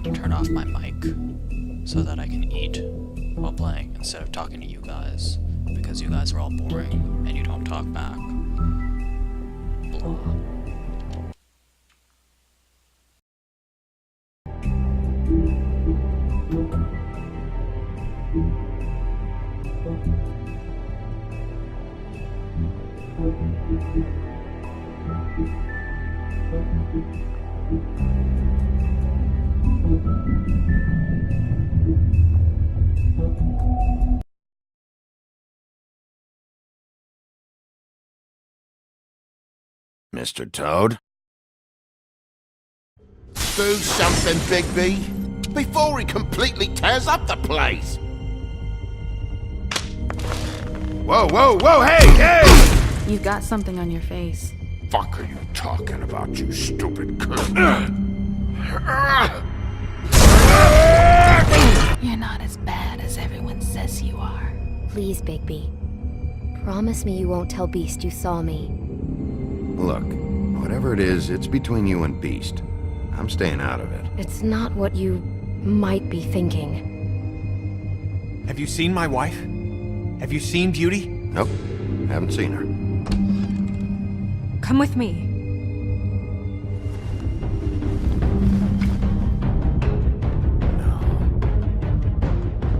gonna turn off my mic so that I can eat while playing instead of talking to you guys, because you guys are all boring and you don't talk back. Blah. Mr. Toad? Do something, Bigby, before he completely tears up the place! Whoa, whoa, whoa, hey, hey! You've got something on your face. Fuck are you talking about, you stupid cunt? You're not as bad as everyone says you are. Please, Bigby. Promise me you won't tell Beast you saw me. Look, whatever it is, it's between you and Beast. I'm staying out of it. It's not what you might be thinking. Have you seen my wife? Have you seen Beauty? Nope, haven't seen her. Come with me.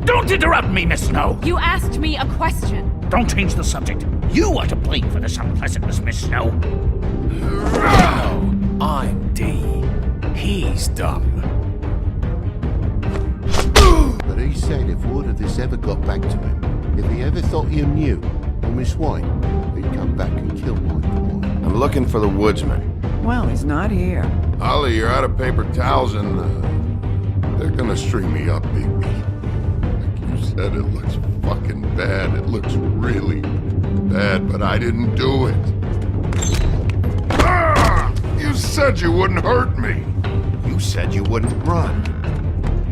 Don't interrupt me, Miss Snow! You asked me a question. Don't change the subject. You are to blame for this unpleasantness, Miss Snow. No, I'm D. He's dumb. But he said if word of this ever got back to him, if he ever thought you knew, or Miss White, he'd come back and kill my boy. I'm looking for the woodsman. Well, he's not here. Ollie, you're out of paper towels and, they're gonna string me up, Bigby. Like you said, it looks fucking bad. It looks really bad, but I didn't do it. Ah! You said you wouldn't hurt me. You said you wouldn't run.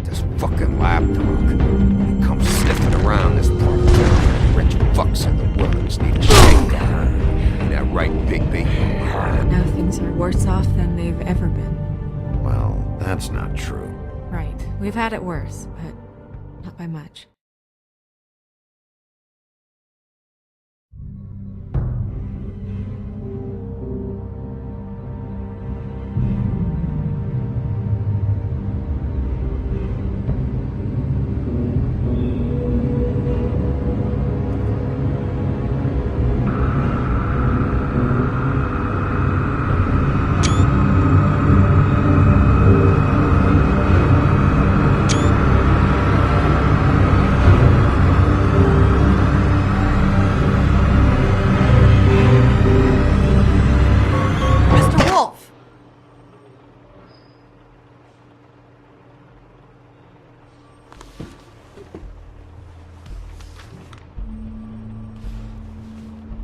This fucking lapdog. He comes sniffing around this part of town. Rich fucks in the wilderness need a shakedown. Ain't that right, Bigby? Now things are worse off than they've ever been. Well, that's not true. Right. We've had it worse, but not by much.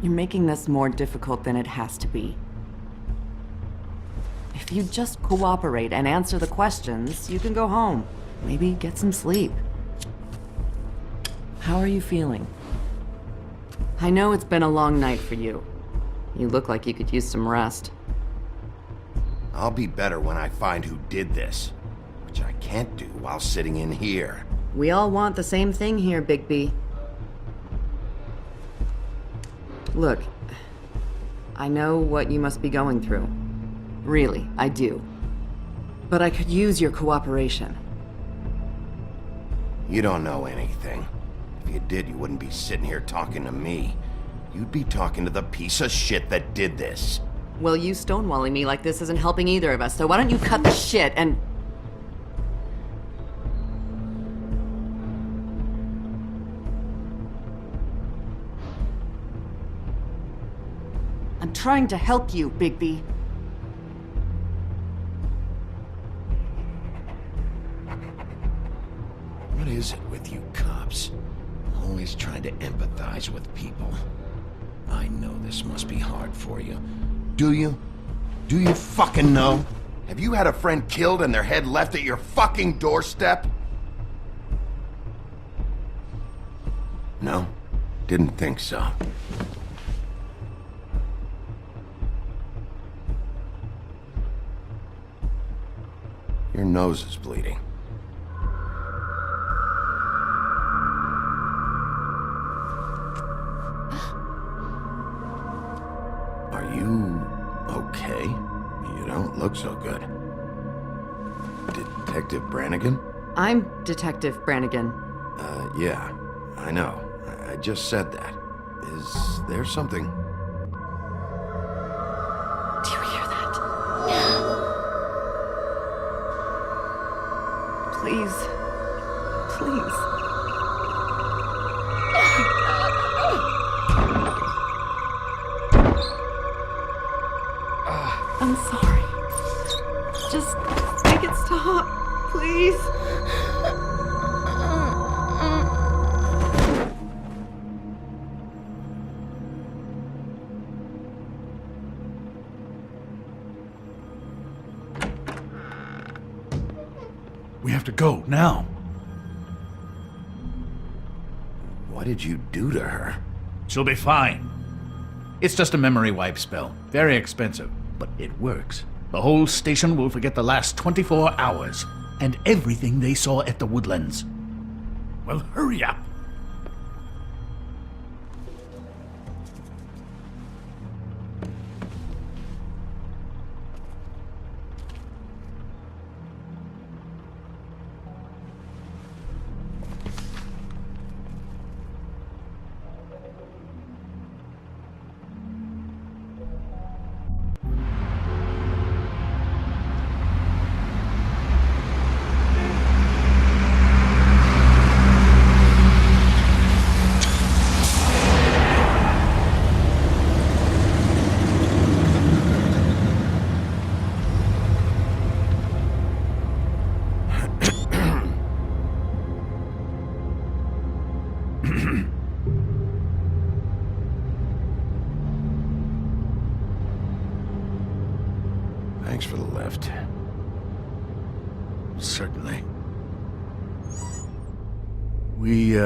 You're making this more difficult than it has to be. If you just cooperate and answer the questions, you can go home. Maybe get some sleep. How are you feeling? I know it's been a long night for you. You look like you could use some rest. I'll be better when I find who did this, which I can't do while sitting in here. We all want the same thing here, Bigby. Look, I know what you must be going through. Really, I do. But I could use your cooperation. You don't know anything. If you did, you wouldn't be sitting here talking to me. You'd be talking to the piece of shit that did this. Well, you stonewalling me like this isn't helping either of us, so why don't you cut the shit and... I'm trying to help you, Bigby. What is it with you cops? Always trying to empathize with people. I know this must be hard for you. Do you? Do you fucking know? Have you had a friend killed and their head left at your fucking doorstep? No? Didn't think so. Your nose is bleeding. look so good. Detective Brannigan? I'm Detective Brannigan. Yeah, I know. I just said that. Is there something? Do you hear that? Please. Please. I'm sorry. Just make it stop, please. We have to go, now. What did you do to her? She'll be fine. It's just a memory wipe spell. Very expensive, but it works. The whole station will forget the last 24 hours, and everything they saw at the Woodlands. Well, hurry up. Thanks for the lift. Certainly. We,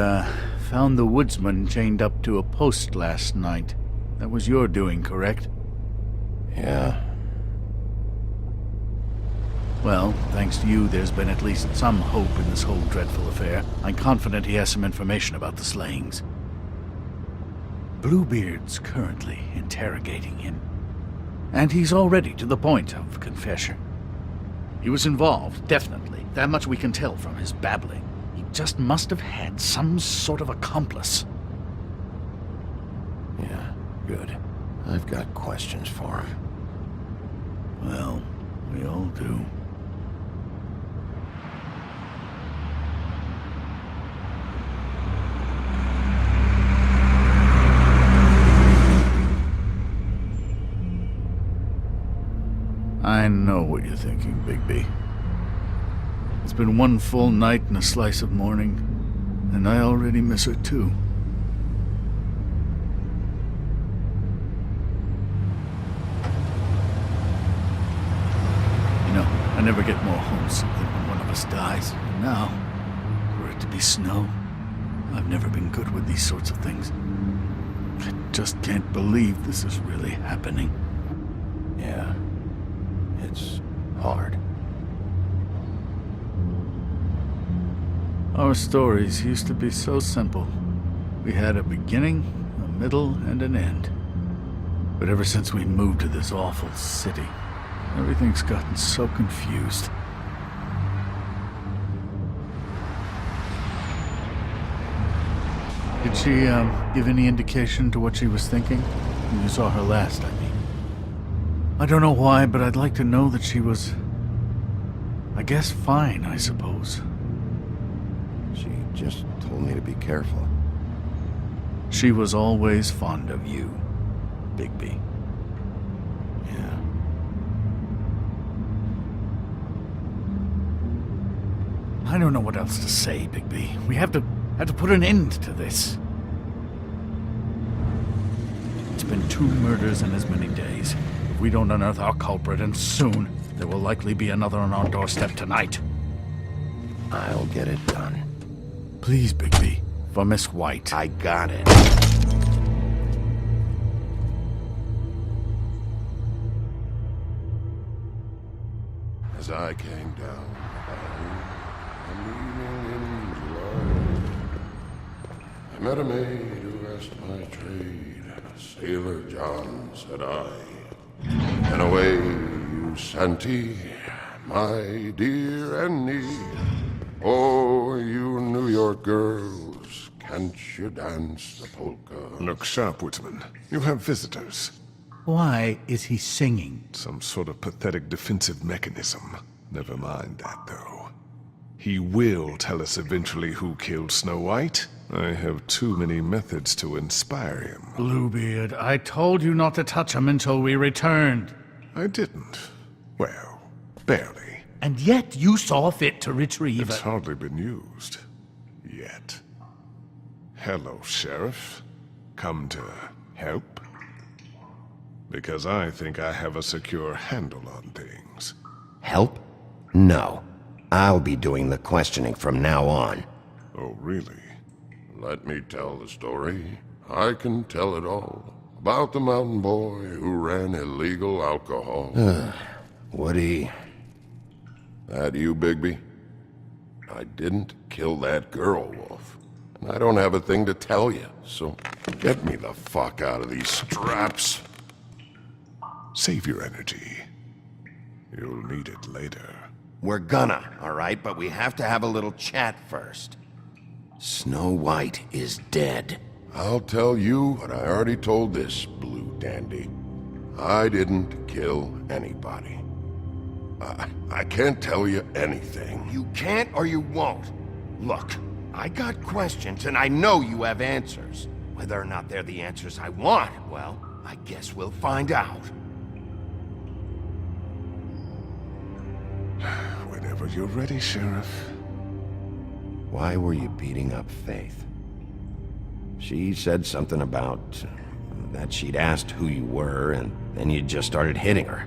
found the woodsman chained up to a post last night. That was your doing, correct? Yeah. Well, thanks to you, there's been at least some hope in this whole dreadful affair. I'm confident he has some information about the slayings. Bluebeard's currently interrogating him. And he's already to the point of confession. He was involved, definitely. That much we can tell from his babbling. He just must have had some sort of accomplice. Yeah, good. I've got questions for him. Well, we all do. I know what you're thinking, Bigby. It's been one full night and a slice of morning, and I already miss her too. You know, I never get more homesick than when one of us dies. And now, for it to be snow, I've never been good with these sorts of things. I just can't believe this is really happening. Yeah. It's hard. Our stories used to be so simple. We had a beginning, a middle, and an end. But ever since we moved to this awful city, everything's gotten so confused. Did she, give any indication to what she was thinking? When you saw her last, I mean. I don't know why, but I'd like to know that she was... I guess fine, I suppose. She just told me to be careful. She was always fond of you, Bigby. Yeah. I don't know what else to say, Bigby. We have to put an end to this. It's been 2 murders in as many days. If we don't unearth our culprit, and soon, there will likely be another on our doorstep tonight. I'll get it done. Please, Bigby. For Miss White. I got it. As I came down the evening in July, I met a maid who asked my trade. Sailor John, said I, and away you Santee, my dear Annie. Oh, you New York girls, can't you dance the polka? Look sharp, Woodsman. You have visitors. Why is he singing? Some sort of pathetic defensive mechanism. Never mind that, though. He will tell us eventually who killed Snow White. I have too many methods to inspire him. Bluebeard, I told you not to touch him until we returned. I didn't. Well, barely. And yet you saw fit to retrieve It's it. hardly been used. Yet. Hello, Sheriff. Come to help? Because I think I have a secure handle on things. Help? No. I'll be doing the questioning from now on. Oh, really? Let me tell the story. I can tell it all. About the mountain boy who ran illegal alcohol. Woody, That you, Bigby? I didn't kill that girl, Wolf. And I don't have a thing to tell you, so get me the fuck out of these straps. Save your energy. You'll need it later. we're gonna, all right? But we have to have a little chat first. Snow White is dead. I'll tell you what I already told this blue dandy. I didn't kill anybody. I can't tell you anything. You can't or you won't. Look, I got questions and I know you have answers. Whether or not they're the answers I want, well, I guess we'll find out. Whenever you're ready, Sheriff. Why were you beating up Faith? She said something about that she'd asked who you were, and then you just started hitting her.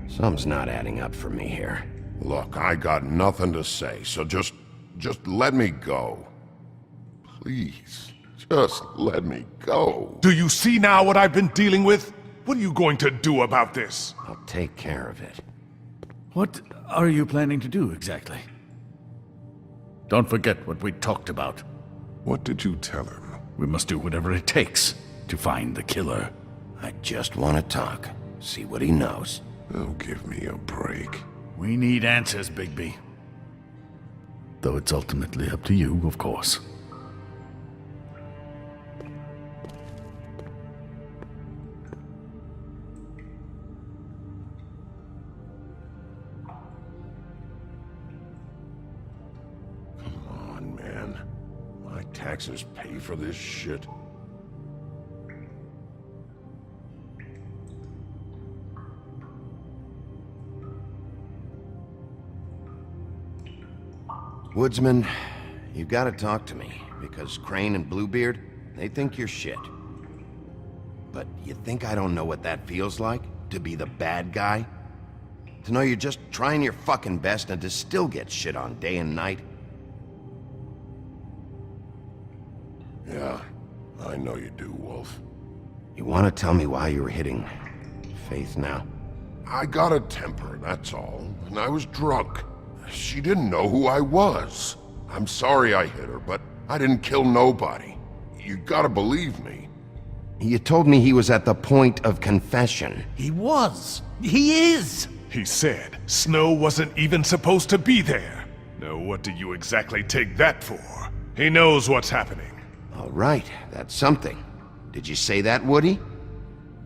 Something's not adding up for me here. Look, I got nothing to say, so just let me go. Please, just let me go. Do you see now what I've been dealing with? What are you going to do about this? I'll take care of it. What are you planning to do exactly? Don't forget what we talked about. What did you tell him? We must do whatever it takes to find the killer. I just want to talk, see what he knows. Oh, give me a break. We need answers, Bigby. Though it's ultimately up to you, of course. Come on, man. My taxes pay for this shit. Woodsman, you gotta talk to me, because Crane and Bluebeard, they think you're shit. But you think I don't know what that feels like? To be the bad guy? To know you're just trying your fucking best and to still get shit on day and night? Yeah, I know you do, Wolf. You wanna tell me why you were hitting Faith now? I got a temper, that's all. And I was drunk. She didn't know who I was. I'm sorry I hit her, but I didn't kill nobody. You gotta believe me. You told me he was at the point of confession. He was! He is! He said Snow wasn't even supposed to be there. Now what do you exactly take that for? He knows what's happening. All right, that's something. Did you say that, Woody?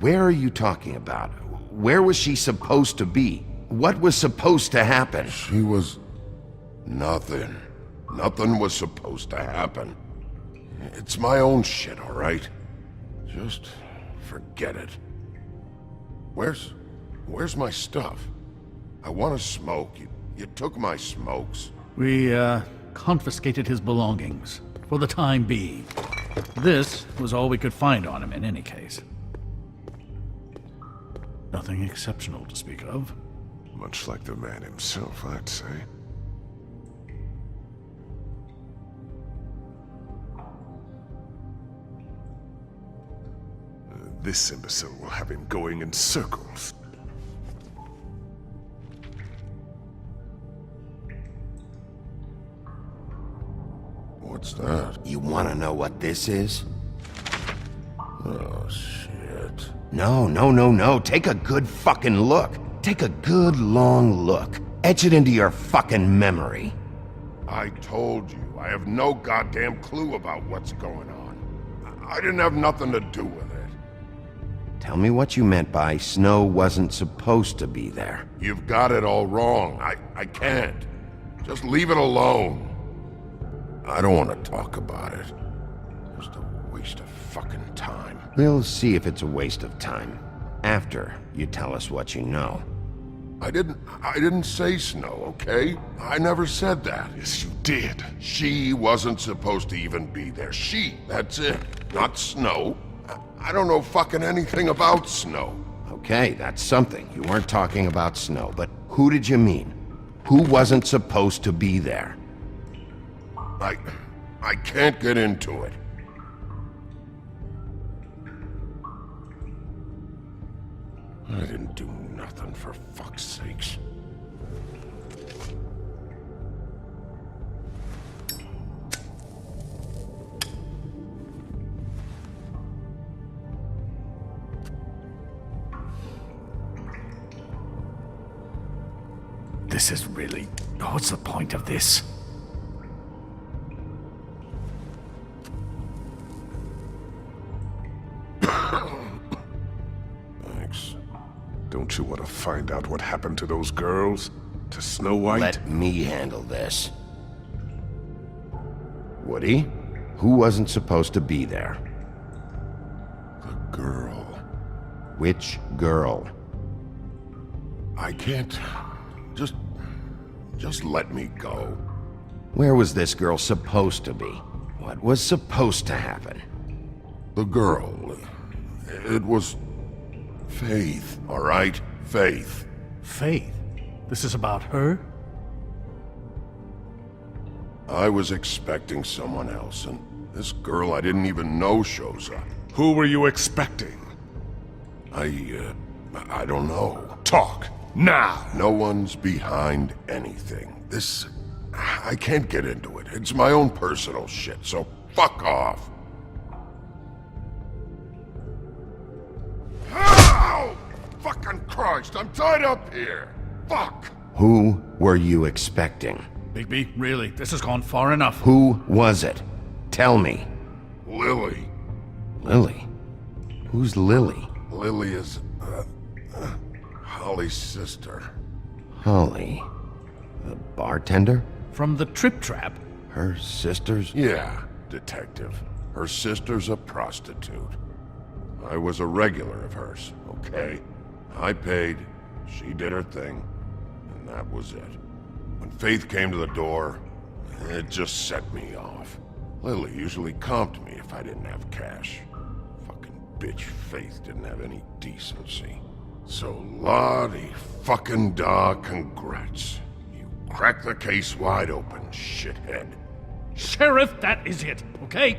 Where are you talking about? Where was she supposed to be? What was supposed to happen? She was... nothing. Nothing was supposed to happen. It's my own shit, all right? Just forget it. Where's my stuff? I want to smoke. You took my smokes. We, confiscated his belongings, for the time being. This was all we could find on him in any case. Nothing exceptional to speak of. Much like the man himself, I'd say. This imbecile will have him going in circles. What's that? You want to know what this is? Oh, shit. No. Take a good fucking look. Take a good long look. Etch it into your fucking memory. I told you, I have no goddamn clue about what's going on. I didn't have nothing to do with it. Tell me what you meant by Snow wasn't supposed to be there. You've got it all wrong. I can't. Just leave it alone. I don't want to talk about it. Just a waste of fucking time. We'll see if it's a waste of time. After you tell us what you know. I didn't say Snow, okay? I never said that. Yes, you did. She wasn't supposed to even be there. She, that's it. Not Snow. I don't know fucking anything about Snow. Okay, that's something. You weren't talking about Snow, but who did you mean? Who wasn't supposed to be there? I can't get into it. I didn't do nothing, for fuck's sakes. This is really... What's the point of this? Thanks. Don't you want to find out what happened to those girls? To Snow White? Let me handle this. Woody, who wasn't supposed to be there? The girl. Which girl? I can't... Just let me go. Where was this girl supposed to be? What was supposed to happen? The girl. It was... Faith, all right? Faith. Faith? This is about her? I was expecting someone else, and this girl I didn't even know shows up. Who were you expecting? I don't know. Talk, now! No one's behind anything. This... I can't get into it. It's my own personal shit, so fuck off. Ow! Fucking Christ, I'm tied up here. Fuck! Who were you expecting? Bigby, really, this has gone far enough. Who was it? Tell me. Lily. Lily? Who's Lily? Lily is... Holly's sister. Holly. The bartender? From the Trip Trap? Her sister's... Yeah, detective. Her sister's a prostitute. I was a regular of hers, okay? I paid, she did her thing, and that was it. When Faith came to the door, it just set me off. Lily usually comped me if I didn't have cash. Fucking bitch Faith didn't have any decency. So Lottie fucking da, congrats. You cracked the case wide open, shithead. Sheriff, that is it, okay?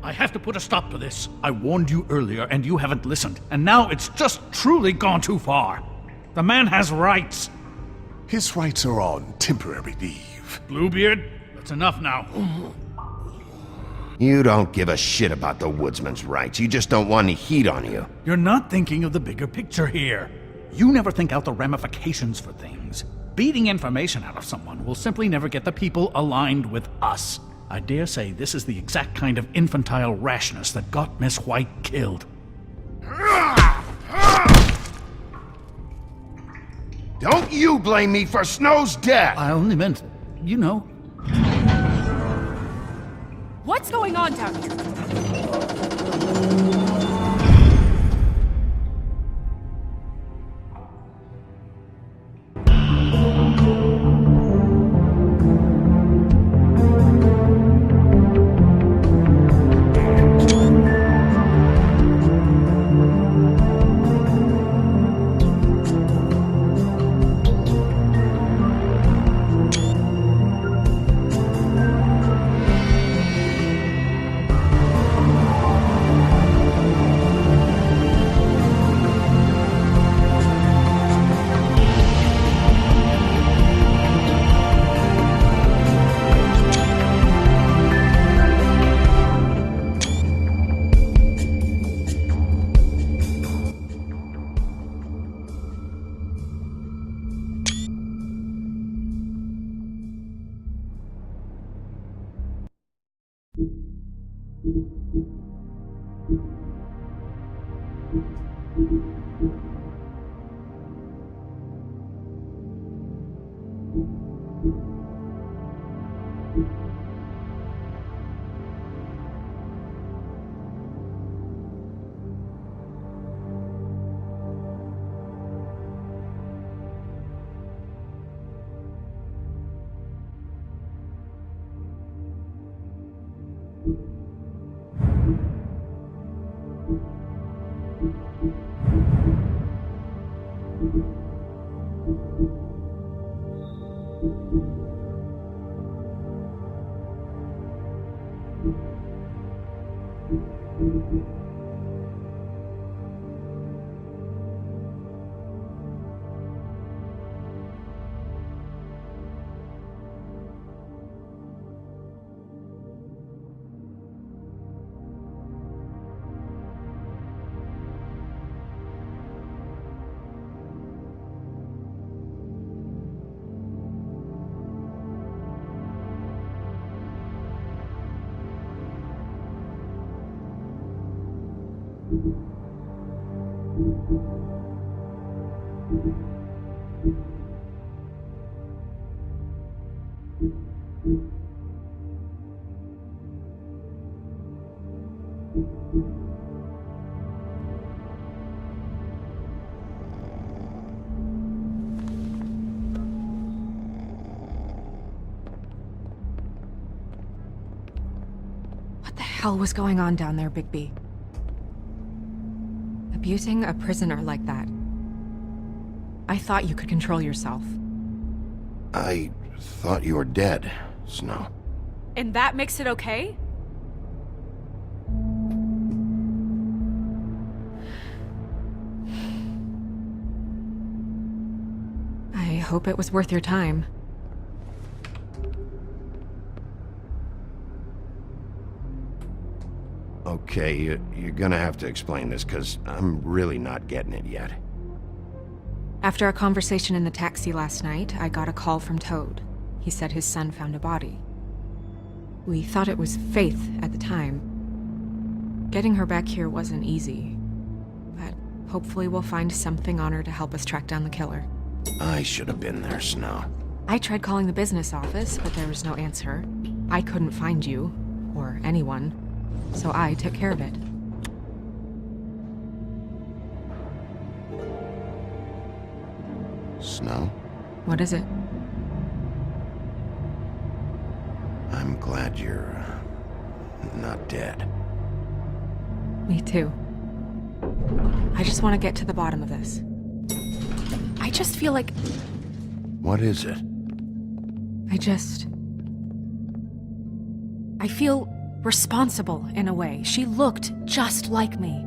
I have to put a stop to this. I warned you earlier and you haven't listened, and now it's just truly gone too far. The man has rights. His rights are on temporary leave. Bluebeard, that's enough now. You don't give a shit about the woodsman's rights. You just don't want any heat on you. You're not thinking of the bigger picture here. You never think out the ramifications for things. Beating information out of someone will simply never get the people aligned with us. I dare say this is the exact kind of infantile rashness that got Miss White killed. Don't you blame me for Snow's death! I only meant, you know. What's going on down here? What the hell was going on down there, Bigby? Abusing a prisoner like that. I thought you could control yourself. I thought you were dead, Snow. And that makes it okay? I hope it was worth your time. Okay, you're gonna have to explain this, because I'm really not getting it yet. After a conversation in the taxi last night, I got a call from Toad. He said his son found a body. We thought it was Faith at the time. Getting her back here wasn't easy, but hopefully we'll find something on her to help us track down the killer. I should have been there, Snow. I tried calling the business office, but there was no answer. I couldn't find you, or anyone, so I took care of it. Snow? What is it? I'm glad you're not dead. Me too. I just want to get to the bottom of this. I just feel like What is it? I feel responsible in a way. She looked just like me.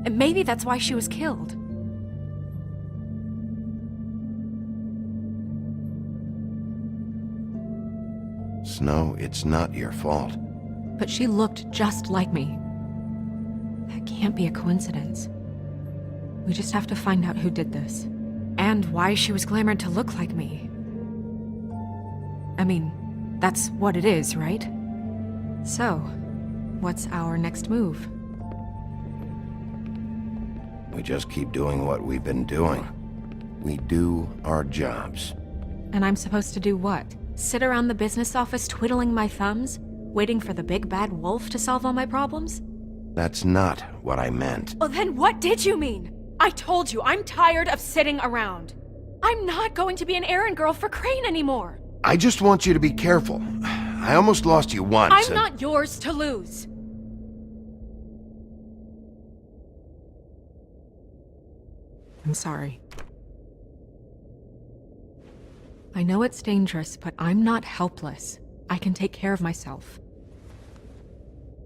And maybe that's why she was killed. Snow, it's not your fault. But she looked just like me. That can't be a coincidence. We just have to find out who did this. And why she was glamored to look like me. I mean, that's what it is, right? So, what's our next move? We just keep doing what we've been doing. We do our jobs. And I'm supposed to do what? Sit around the business office twiddling my thumbs, waiting for the big bad wolf to solve all my problems? That's not what I meant. Well, then what did you mean? I told you, I'm tired of sitting around. I'm not going to be an errand girl for Crane anymore. I just want you to be careful. I almost lost you once. I'm not yours to lose. I'm sorry. I know it's dangerous, but I'm not helpless. I can take care of myself.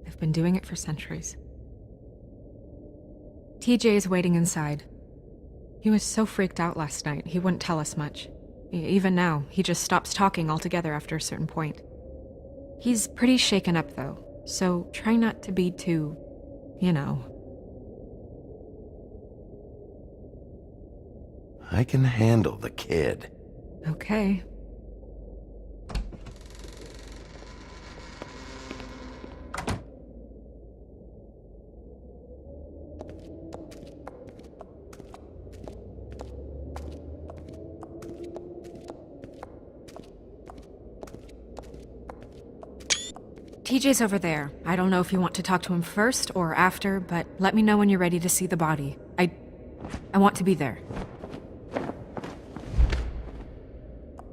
I've been doing it for centuries. TJ is waiting inside. He was so freaked out last night, he wouldn't tell us much. Even now, he just stops talking altogether after a certain point. He's pretty shaken up, though, so try not to be too, you know. I can handle the kid. Okay. TJ's over there. I don't know if you want to talk to him first or after, but let me know when you're ready to see the body. I want to be there.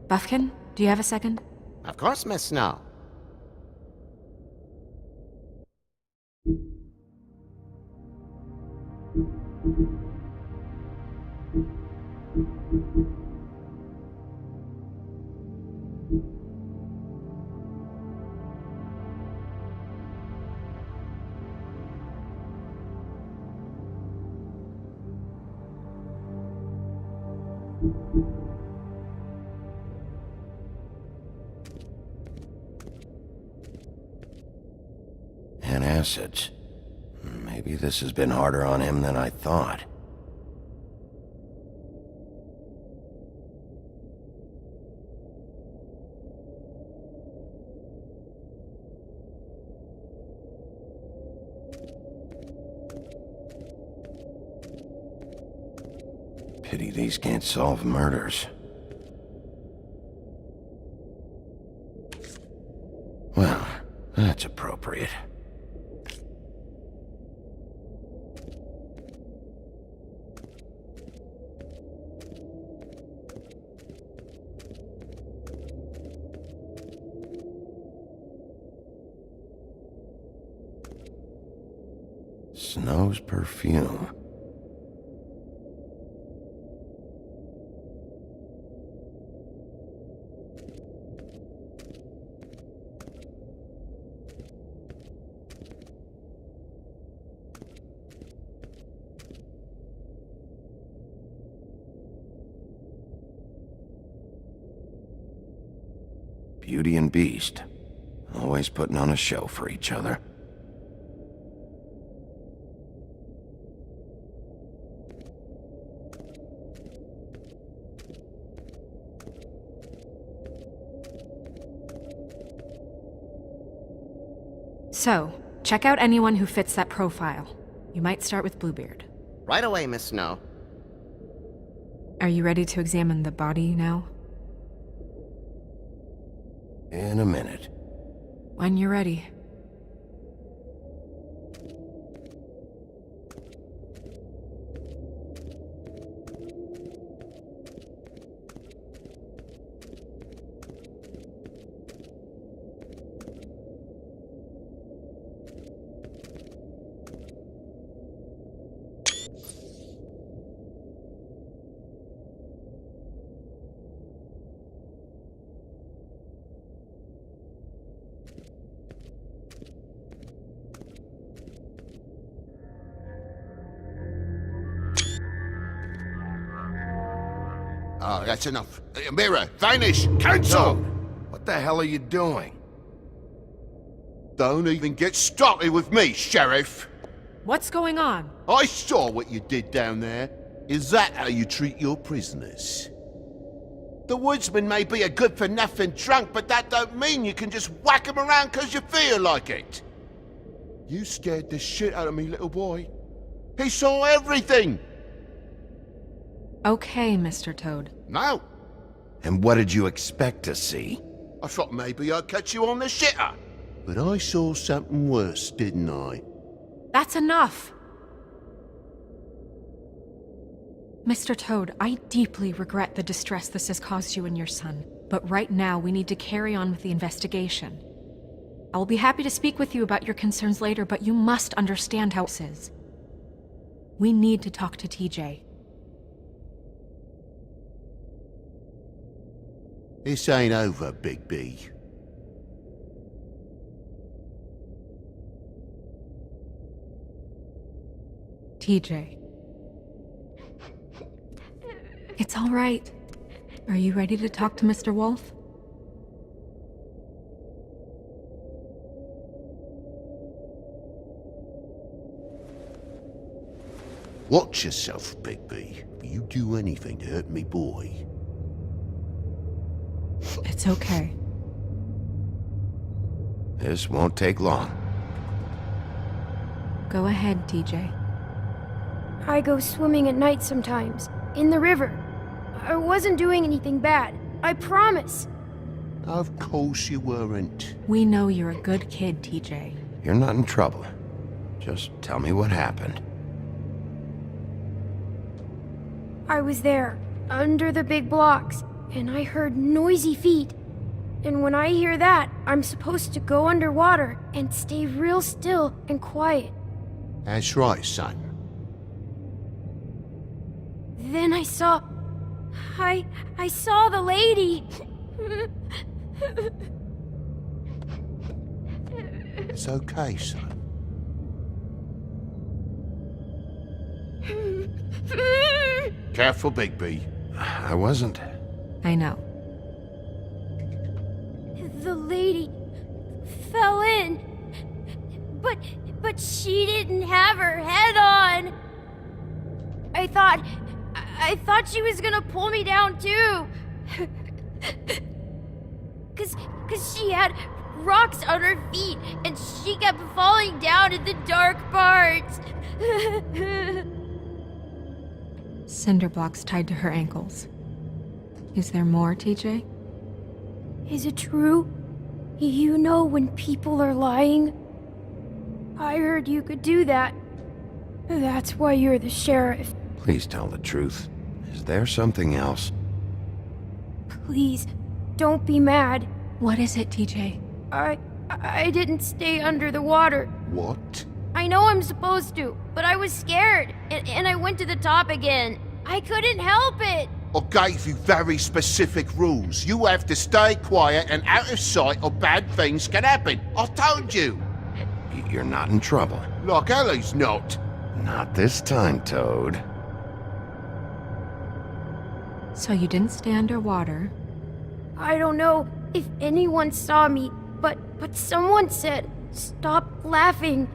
Buffkin, do you have a second? Of course, Miss Snow. And acids. Maybe this has been harder on him than I thought. Pity these can't solve murders. Well, that's appropriate. Snow's perfume. Beauty and Beast. Always putting on a show for each other. So, check out anyone who fits that profile. You might start with Bluebeard. Right away, Miss Snow. Are you ready to examine the body now? In a minute. When you're ready. Oh, that's enough. Mirror, vanish, cancel! What the hell are you doing? Don't even get started with me, Sheriff. What's going on? I saw what you did down there. Is that how you treat your prisoners? The woodsman may be a good-for-nothing drunk, but that don't mean you can just whack him around because you feel like it. You scared the shit out of me, little boy. He saw everything. Okay, Mr. Toad. No, And what did you expect to see? I thought maybe I'd catch you on the shitter. But I saw something worse, didn't I? That's enough! Mr. Toad, I deeply regret the distress this has caused you and your son. But right now, we need to carry on with the investigation. I will be happy to speak with you about your concerns later, but you must understand how this is. We need to talk to TJ. This ain't over, Big B. TJ. It's all right. Are you ready to talk to Mr. Wolf? Watch yourself, Big B. If you do anything to hurt me boy. It's okay. This won't take long. Go ahead, TJ. I go swimming at night sometimes, in the river. I wasn't doing anything bad, I promise. Of course you weren't. We know you're a good kid, TJ. You're not in trouble. Just tell me what happened. I was there, under the big blocks, and I heard noisy feet. And when I hear that, I'm supposed to go underwater and stay real still and quiet. That's right, son. Then I saw the lady. It's okay, son. Careful, Bigby. I wasn't. I know. The lady fell in. But she didn't have her head on. I thought she was gonna pull me down too. Cause she had rocks on her feet and she kept falling down in the dark parts. Cinder blocks tied to her ankles. Is there more, TJ? Is it true? You know when people are lying? I heard you could do that. That's why you're the sheriff. Please tell the truth. Is there something else? Please, don't be mad. What is it, TJ? I didn't stay under the water. What? I know I'm supposed to, but I was scared, and I went to the top again. I couldn't help it. I gave you very specific rules. You have to stay quiet and out of sight or bad things can happen. I told you. You're not in trouble. Like Ellie's not. Not this time, Toad. So you didn't stay underwater. I don't know if anyone saw me, but someone said, "Stop laughing."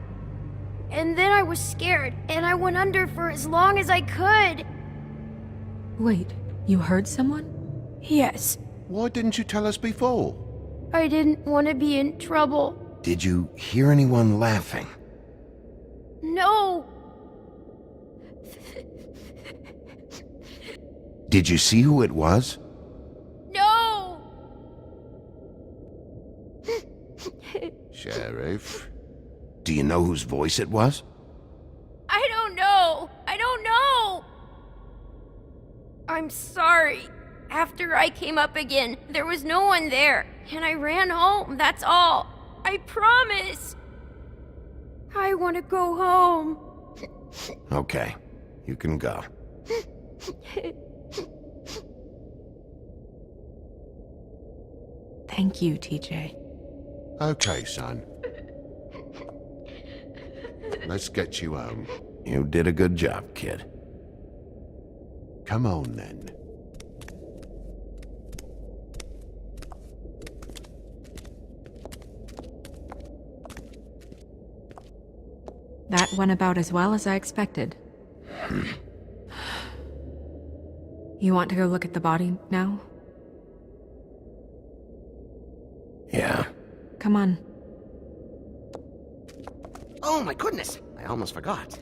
And then I was scared, and I went under for as long as I could. Wait, you heard someone? Yes. Why didn't you tell us before? I didn't want to be in trouble. Did you hear anyone laughing? No. Did you see who it was? No. Sheriff, do you know whose voice it was? I don't know. I'm sorry. After I came up again, there was no one there, and I ran home, that's all. I promise. I want to go home. Okay, you can go. Thank you, TJ. Okay, son. Let's get you home. You did a good job, kid. Come on, then. That went about as well as I expected. You want to go look at the body now? Yeah. Come on. Oh my goodness, I almost forgot.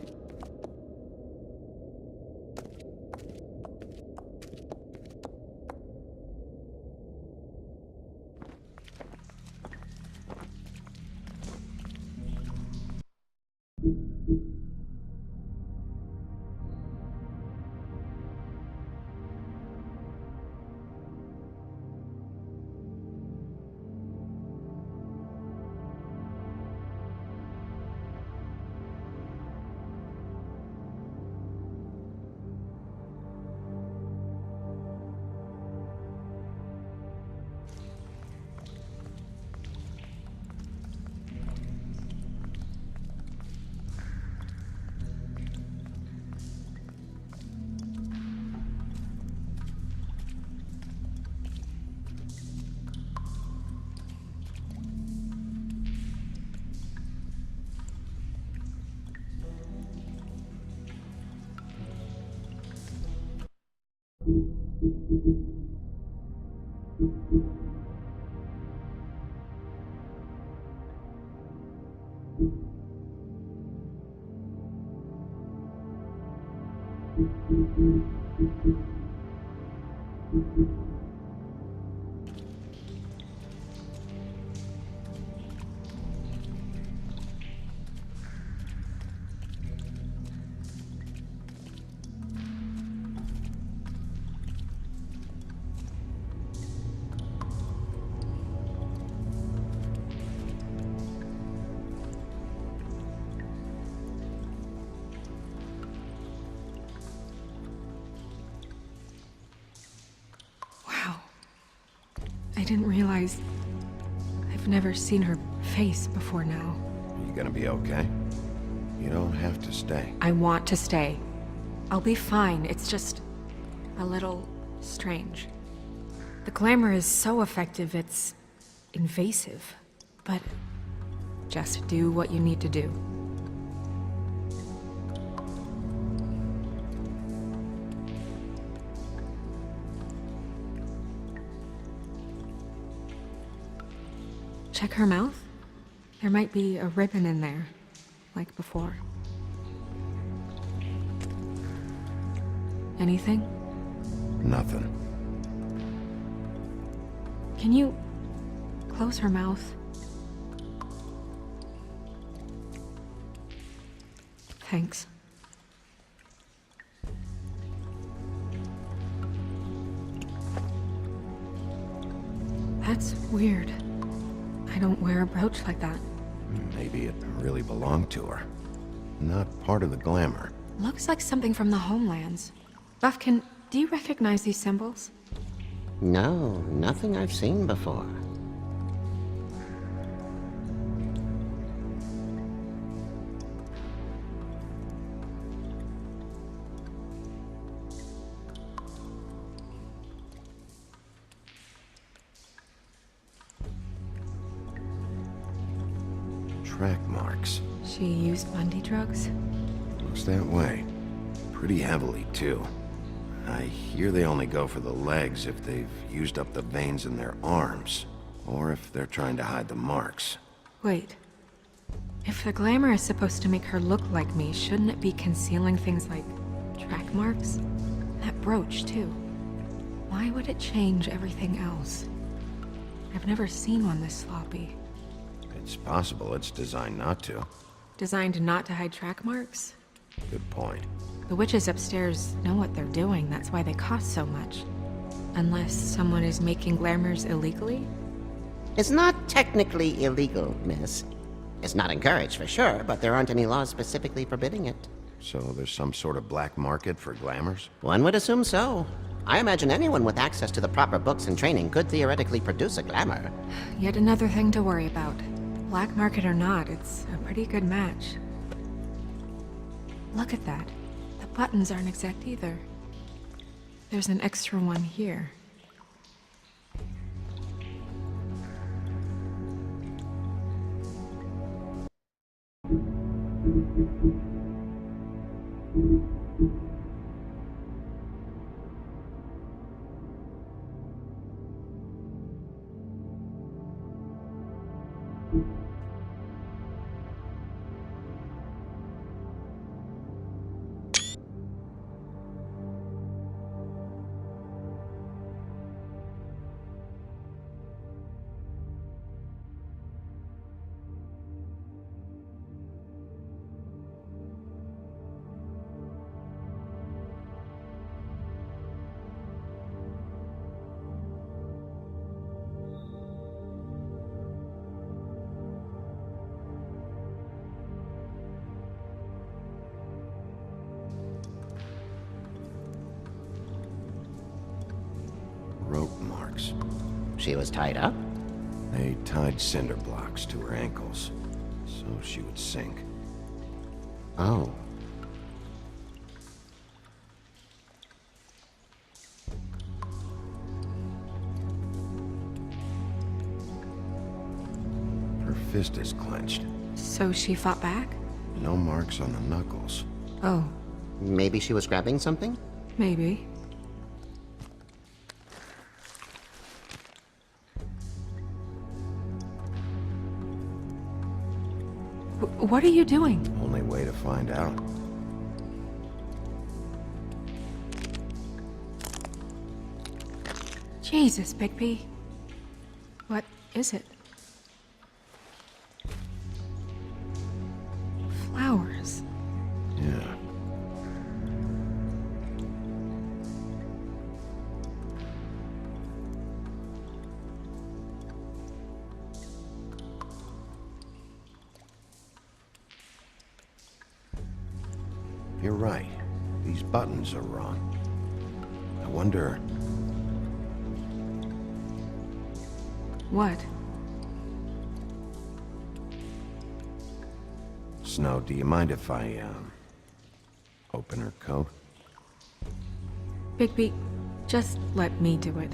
didn't realize... I've never seen her face before now. Are you gonna be okay? You don't have to stay. I want to stay. I'll be fine, it's just... a little... strange. The glamour is so effective, it's... invasive. But... just do what you need to do. Check her mouth. There might be a ribbon in there, like before. Anything? Nothing. Can you close her mouth? Thanks. That's weird. I don't wear a brooch like that. Maybe it really belonged to her. Not part of the glamour. Looks like something from the homelands. Buffkin, do you recognize these symbols? No, nothing I've seen before. Track marks. She used Bundy drugs? Looks that way. Pretty heavily, too. I hear they only go for the legs if they've used up the veins in their arms, or if they're trying to hide the marks. Wait. If the glamour is supposed to make her look like me, shouldn't it be concealing things like track marks? That brooch, too. Why would it change everything else? I've never seen one this sloppy. It's possible it's designed not to. Designed not to hide track marks? Good point. The witches upstairs know what they're doing, that's why they cost so much. Unless someone is making glamours illegally? It's not technically illegal, miss. It's not encouraged for sure, but there aren't any laws specifically forbidding it. So there's some sort of black market for glamours? One would assume so. I imagine anyone with access to the proper books and training could theoretically produce a glamour. Yet another thing to worry about. Black market or not, it's a pretty good match. Look at that. The buttons aren't exact either. There's an extra one here. Rope marks. She was tied up? They tied cinder blocks to her ankles, so she would sink. Oh. Her fist is clenched. So she fought back? No marks on the knuckles. Oh, Maybe she was grabbing something? maybe. What are you doing? Only way to find out. Jesus, Bigby. What is it? Flowers. Yeah. You're right. These buttons are wrong. I wonder... What? Snow, do you mind if I, open her coat? Bigby, just let me do it.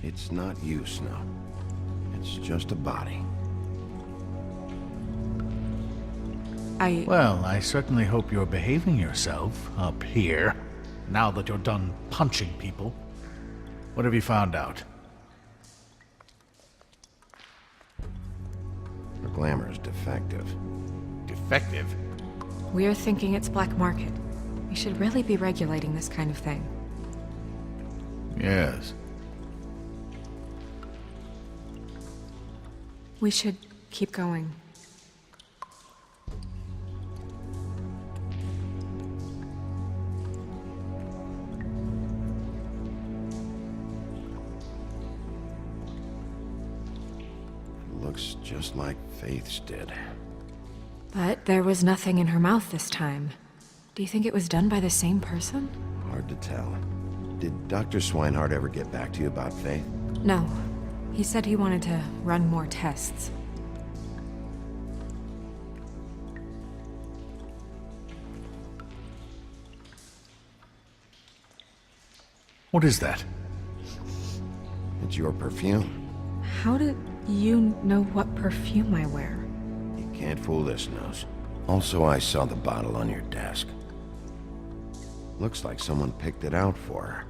It's not you, Snow. It's just a body. Well, I certainly hope you're behaving yourself up here, now that you're done punching people. What have you found out? Her glamour is defective. Defective? We're thinking it's black market. We should really be regulating this kind of thing. Yes. We should keep going. Looks just like Faith's did. But there was nothing in her mouth this time. Do you think it was done by the same person? Hard to tell. Did Dr. Swinehart ever get back to you about Faith? No. He said he wanted to run more tests. What is that? It's your perfume. How did you know what perfume I wear? You can't fool this nose. Also, I saw the bottle on your desk. Looks like someone picked it out for her.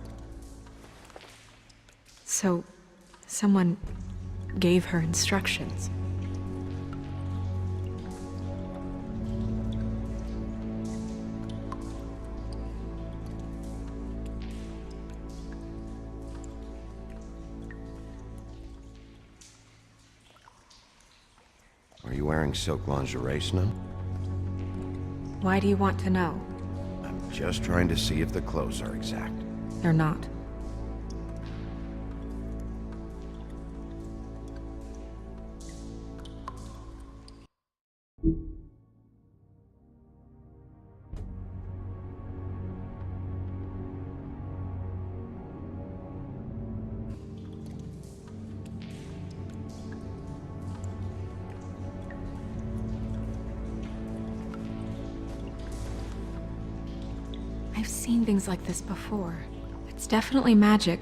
So, someone gave her instructions. Are you wearing silk lingerie, Snow? Why do you want to know? I'm just trying to see if the clothes are exact. They're not. I've seen things like this before. It's definitely magic,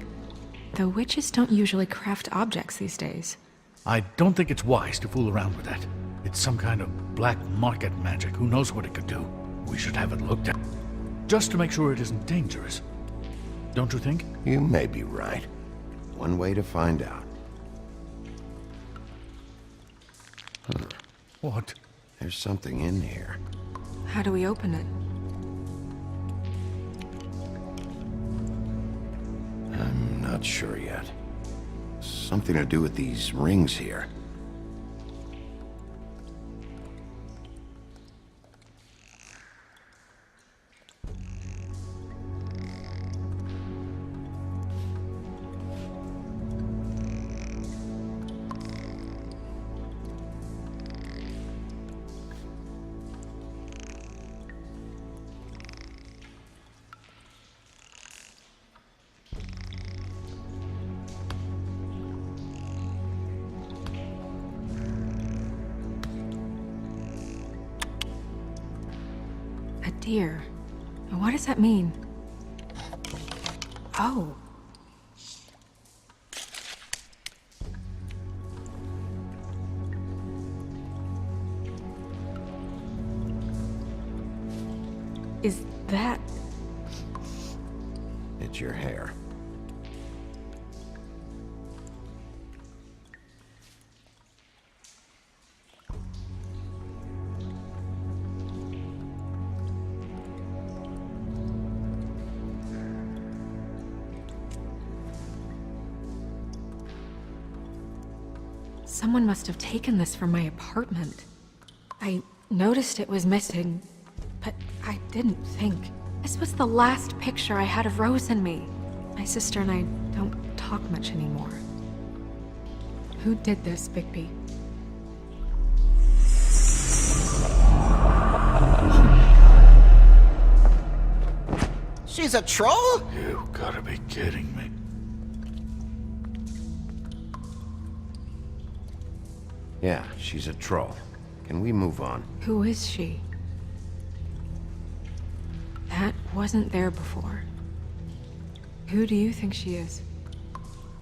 though witches don't usually craft objects these days. I don't think it's wise to fool around with that. It's some kind of black market magic. Who knows what it could do? We should have it looked at, just to make sure it isn't dangerous. Don't you think? You may be right. One way to find out. Huh. What? There's something in here. How do we open it? I'm not sure yet. Something to do with these rings here. A deer. What does that mean? Oh. Is that... It's your hair. Someone must have taken this from my apartment. I noticed it was missing, but I didn't think. This was the last picture I had of Rose and me. My sister and I don't talk much anymore. Who did this, Bigby? She's a troll? You gotta be kidding me. Yeah, she's a troll. Can we move on? Who is she? That wasn't there before. Who do you think she is?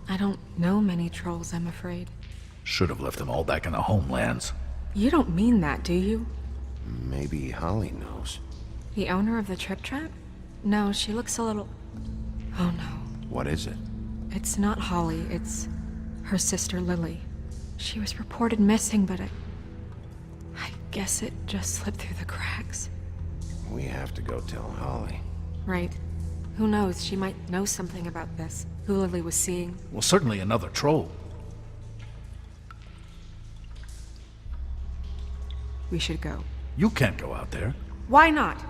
I don't know many trolls, I'm afraid. Should have left them all back in the homelands. You don't mean that, do you? Maybe Holly knows. The owner of the Trip Trap? No, she looks a little... Oh no. What is it? It's not Holly, it's her sister Lily. She was reported missing, but I guess it just slipped through the cracks. We have to go tell Holly. Right. Who knows, she might know something about this. Who Lily was seeing. Well, certainly another troll. We should go. You can't go out there. Why not?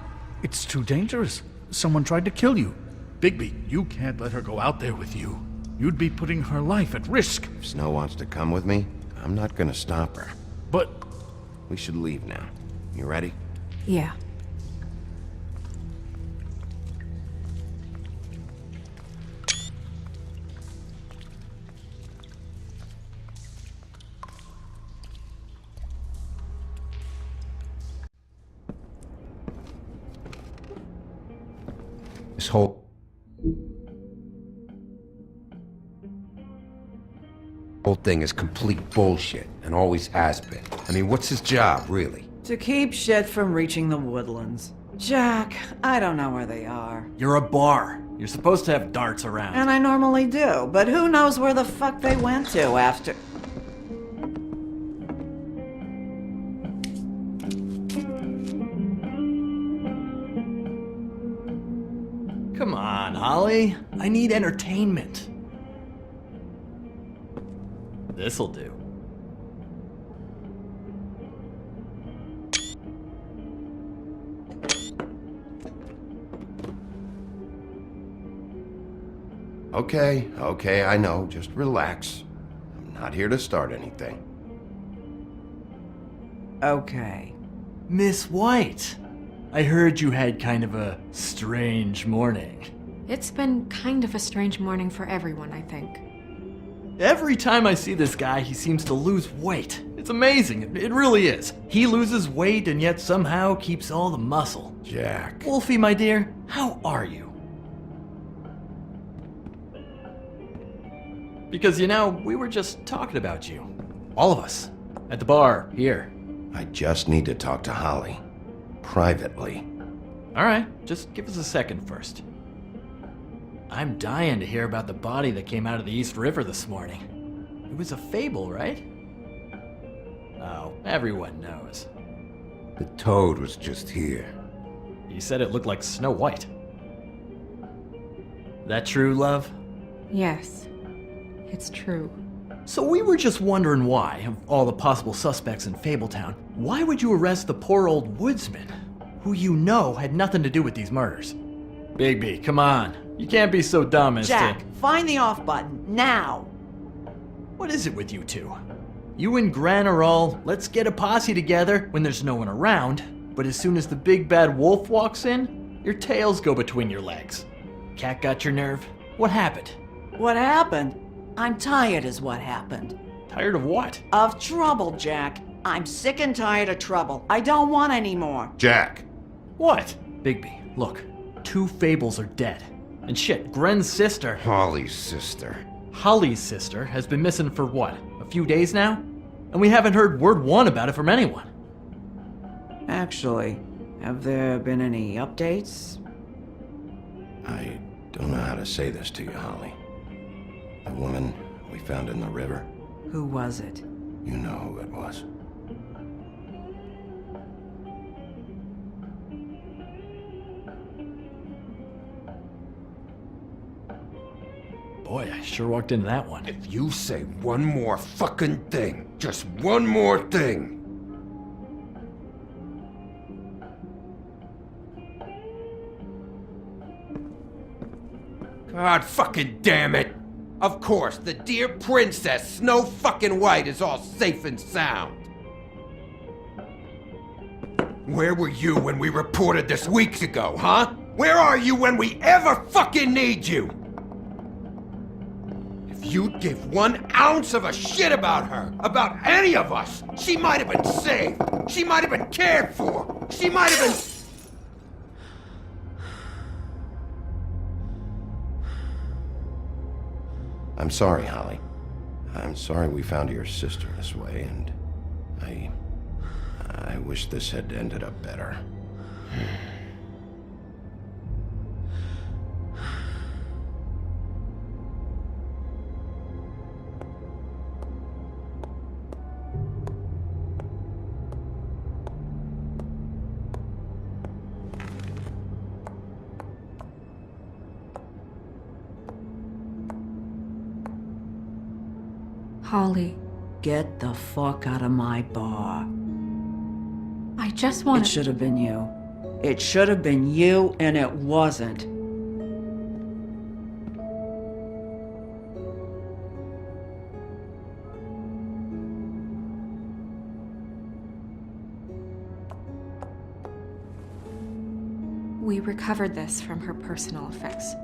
It's too dangerous. Someone tried to kill you. Bigby, you can't let her go out there with you. You'd be putting her life at risk. If Snow wants to come with me, I'm not gonna stop her. But... We should leave now. You ready? Yeah. This whole thing is complete bullshit, and always has been. I mean, what's his job, really? To keep shit from reaching the woodlands. Jack, I don't know where they are. You're a bar. You're supposed to have darts around. And I normally do, but who knows where the fuck they went to after... Come on, Holly. I need entertainment. This'll do. Okay, I know. Just relax. I'm not here to start anything. Okay. Miss White, I heard you had kind of a strange morning. It's been kind of a strange morning for everyone, I think. Every time I see this guy, he seems to lose weight. It's amazing. It really is. He loses weight and yet somehow keeps all the muscle. Jack. Wolfie, my dear, how are you? Because, you know, we were just talking about you. All of us. At the bar, here. I just need to talk to Holly. Privately. Alright, just give us a second first. I'm dying to hear about the body that came out of the East River this morning. It was a fable, right? Oh, everyone knows. The toad was just here. You said it looked like Snow White. That true, love? Yes. It's true. So we were just wondering why, of all the possible suspects in Fabletown, why would you arrest the poor old woodsman, who you know had nothing to do with these murders? Bigby, come on. You can't be so dumb as Jack, to... find the off button, now! What is it with you two? You and Gran are all, let's get a posse together when there's no one around, but as soon as the big bad wolf walks in, your tails go between your legs. Cat got your nerve? What happened? What happened? I'm tired is what happened. Tired of what? Of trouble, Jack. I'm sick and tired of trouble. I don't want any more. Jack! What? Bigby, look. 2 fables are dead. And shit, Gren's sister... Holly's sister. Holly's sister has been missing for what? A few days now? And we haven't heard word one about it from anyone. Actually, have there been any updates? I don't know how to say this to you, Holly. The woman we found in the river. Who was it? You know who it was. Boy, I sure walked into that one. If you say one more fucking thing, just one more thing. God fucking damn it! Of course, the dear Princess Snow fucking White is all safe and sound. Where were you when we reported this weeks ago, huh? Where are you when we ever fucking need you? If you'd give 1 ounce of a shit about her, about any of us, she might have been saved. She might have been cared for. She might have been... I'm sorry, Holly. I'm sorry we found your sister this way, and I wish this had ended up better. Holly, Get the fuck out of my bar. I just want It should have been you. It should have been you, and it wasn't. We recovered this from her personal effects.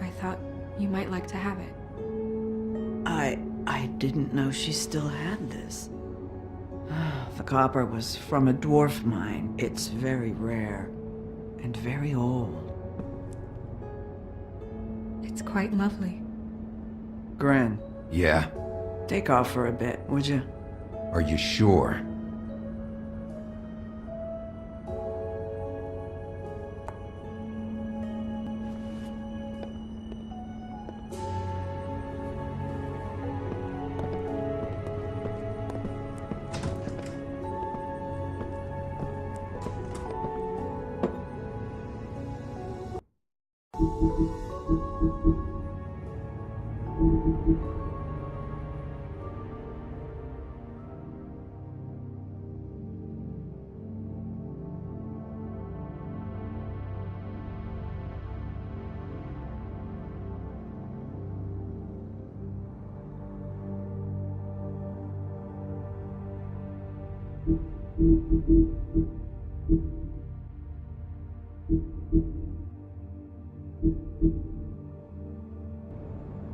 I thought you might like to have it. I didn't know she still had this. The copper was from a dwarf mine. It's very rare and very old. It's quite lovely. Gren, Yeah? take off for a bit, would you? Are you sure?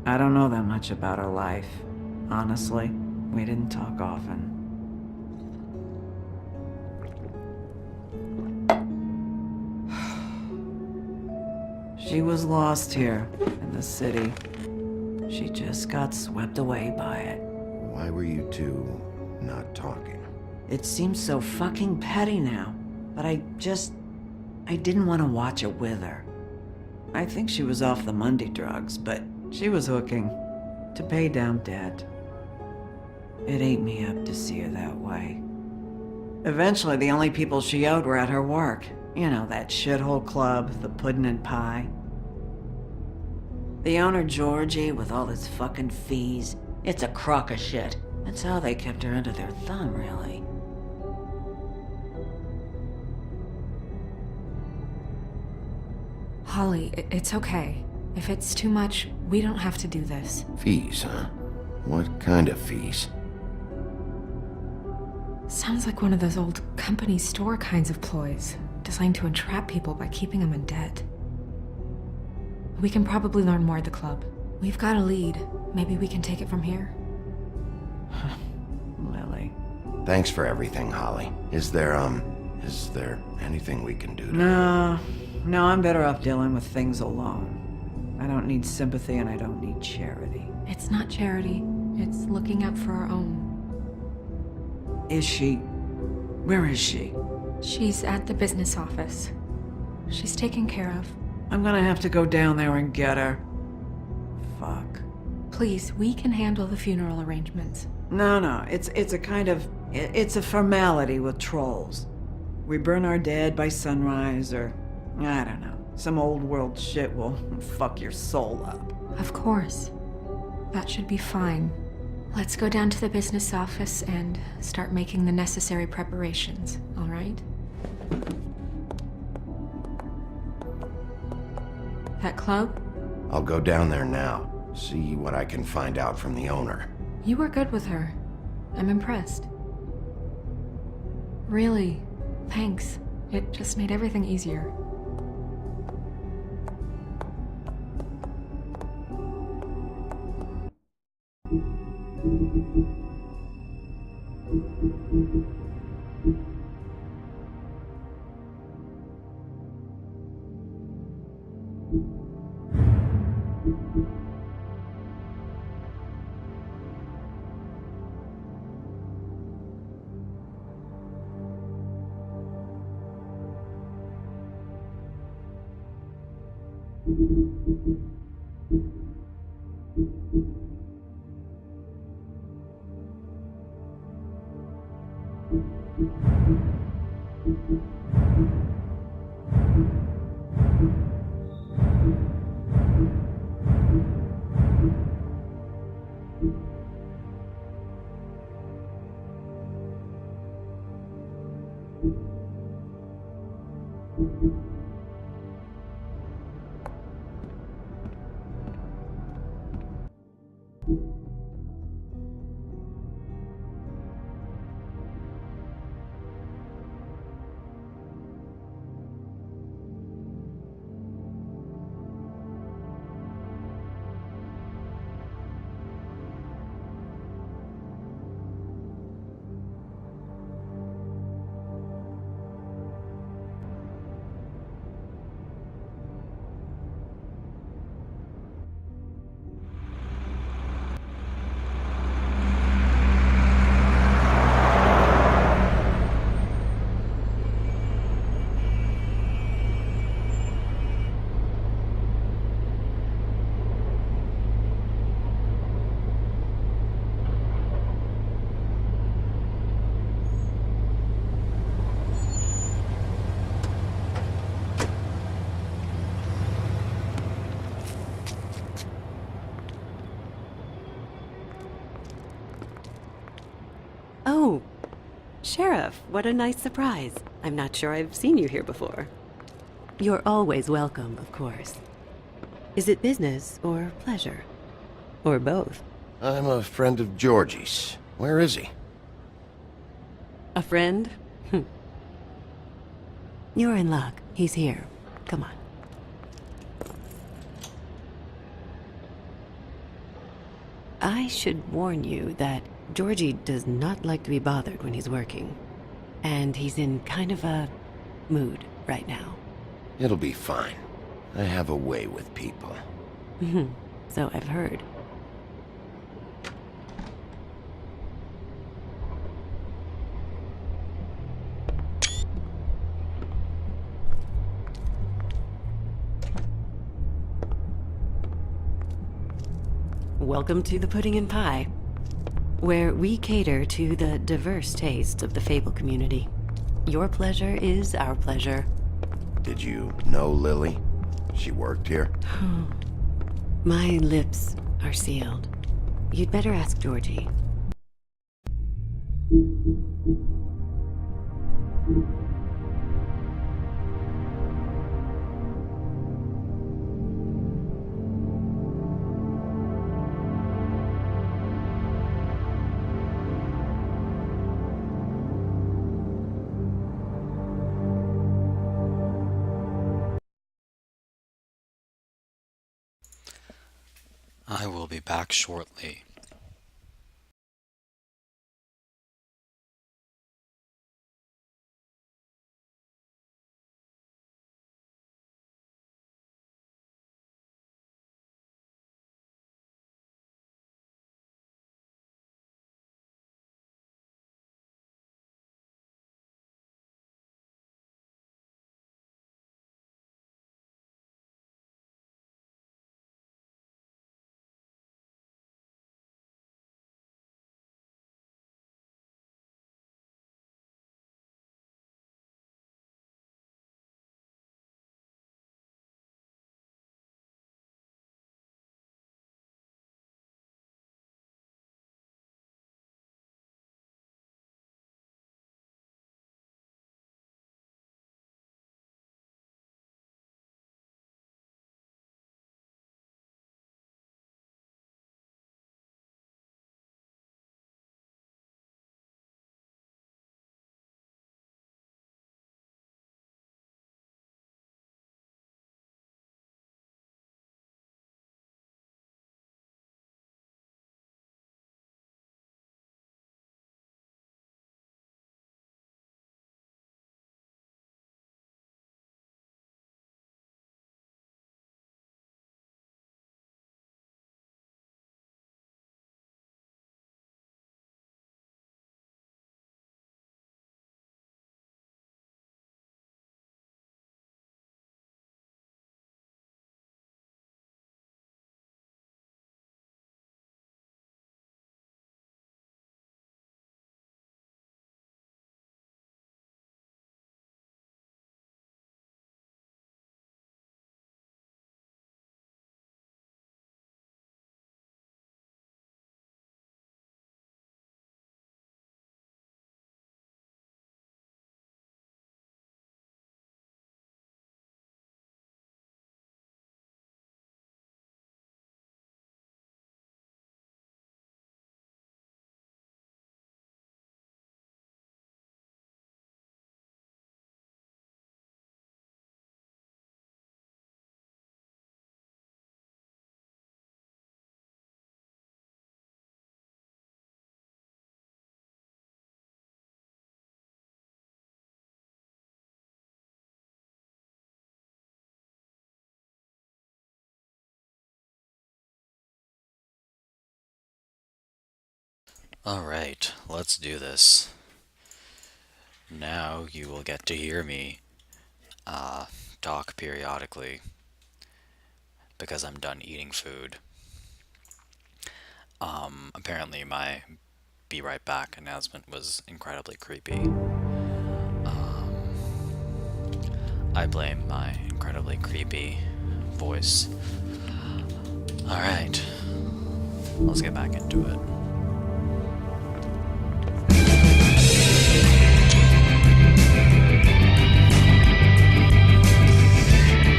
I don't know that much about her life. Honestly, we didn't talk often. She was lost here in the city. She just got swept away by it. Why were you two not talking? It seems so fucking petty now, but I didn't want to watch it with her. I think she was off the Monday drugs, but she was hooking to pay down debt. It ate me up to see her that way. Eventually, the only people she owed were at her work. You know, that shithole club, the Puddin' and Pie. The owner, Georgie, with all his fucking fees, it's a crock of shit. That's how they kept her under their thumb, really. Holly, it's okay. If it's too much, we don't have to do this. Fees, huh? What kind of fees? Sounds like one of those old company store kinds of ploys, designed to entrap people by keeping them in debt. We can probably learn more at the club. We've got a lead. Maybe we can take it from here. Lily. Thanks for everything, Holly. Is there anything we can do to... No, I'm better off dealing with things alone. I don't need sympathy and I don't need charity. It's not charity. It's looking out for our own. Is she? Where is she? She's at the business office. She's taken care of. I'm gonna have to go down there and get her. Fuck. Please, we can handle the funeral arrangements. No, it's a kind of... It's a formality with trolls. We burn our dead by sunrise, or... I don't know. Some old world shit will fuck your soul up. Of course. That should be fine. Let's go down to the business office and start making the necessary preparations, all right? That club? I'll go down there now. See what I can find out from the owner. You were good with her. I'm impressed. Really, thanks. It just made everything easier. Oh, Sheriff, what a nice surprise. I'm not sure I've seen you here before. You're always welcome, of course. Is it business or pleasure? Or both? I'm a friend of Georgie's. Where is he? A friend? You're in luck. He's here. Come on. I should warn you that Georgie does not like to be bothered when he's working. And he's in kind of a mood right now. It'll be fine. I have a way with people. So I've heard. Welcome to the Pudding and Pie, where we cater to the diverse tastes of the Fable community. Your pleasure is our pleasure. Did you know Lily? She worked here? My lips are sealed. You'd better ask Georgie. I will be back shortly. Alright, let's do this. Now you will get to hear me talk periodically because I'm done eating food. Apparently my be right back announcement was incredibly creepy. I blame my incredibly creepy voice. Alright, let's get back into it.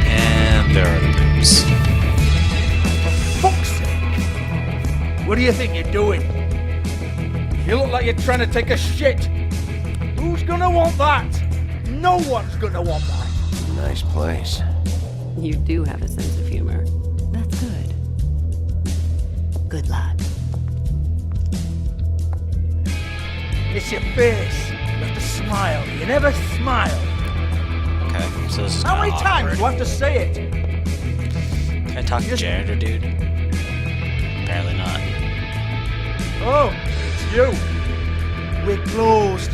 And there are the boobs. For fuck's sake! What do you think you're doing? You look like you're trying to take a shit. Who's gonna want that? No one's gonna want that. Nice place. You do have a sense of humor. That's good. Good lad. It's your face. You have to smile. You never smile. Okay, so this is How many kinda times awkward. do I have to say it? Can I talk to janitor, dude? Apparently not. Oh, it's you. We're closed.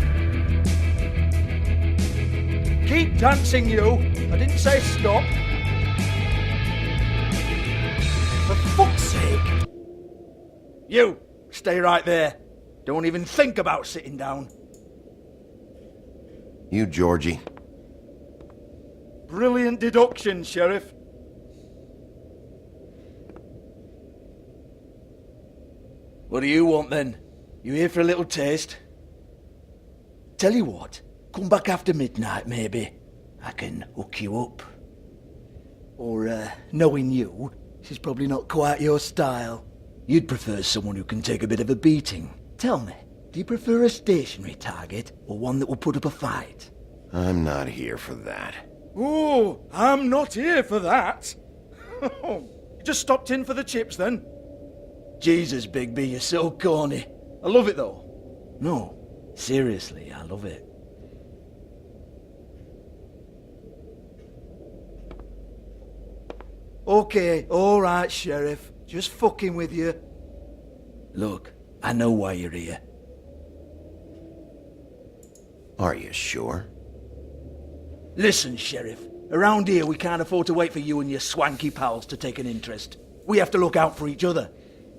Keep dancing, you. I didn't say stop. For fuck's sake. You, stay right there. Don't even think about sitting down. You, Georgie. Brilliant deduction, Sheriff. What do you want then? You here for a little taste? Tell you what, come back after midnight maybe. I can hook you up. Or, knowing you, she's probably not quite your style. You'd prefer someone who can take a bit of a beating. Tell me, do you prefer a stationary target or one that will put up a fight? I'm not here for that. Oh, I'm not here for that. You just stopped in for the chips then? Jesus, Bigby, you're so corny. I love it though. No, seriously, I love it. Okay, alright, Sheriff. Just fucking with you. Look, I know why you're here. Are you sure? Listen, Sheriff. Around here, we can't afford to wait for you and your swanky pals to take an interest. We have to look out for each other.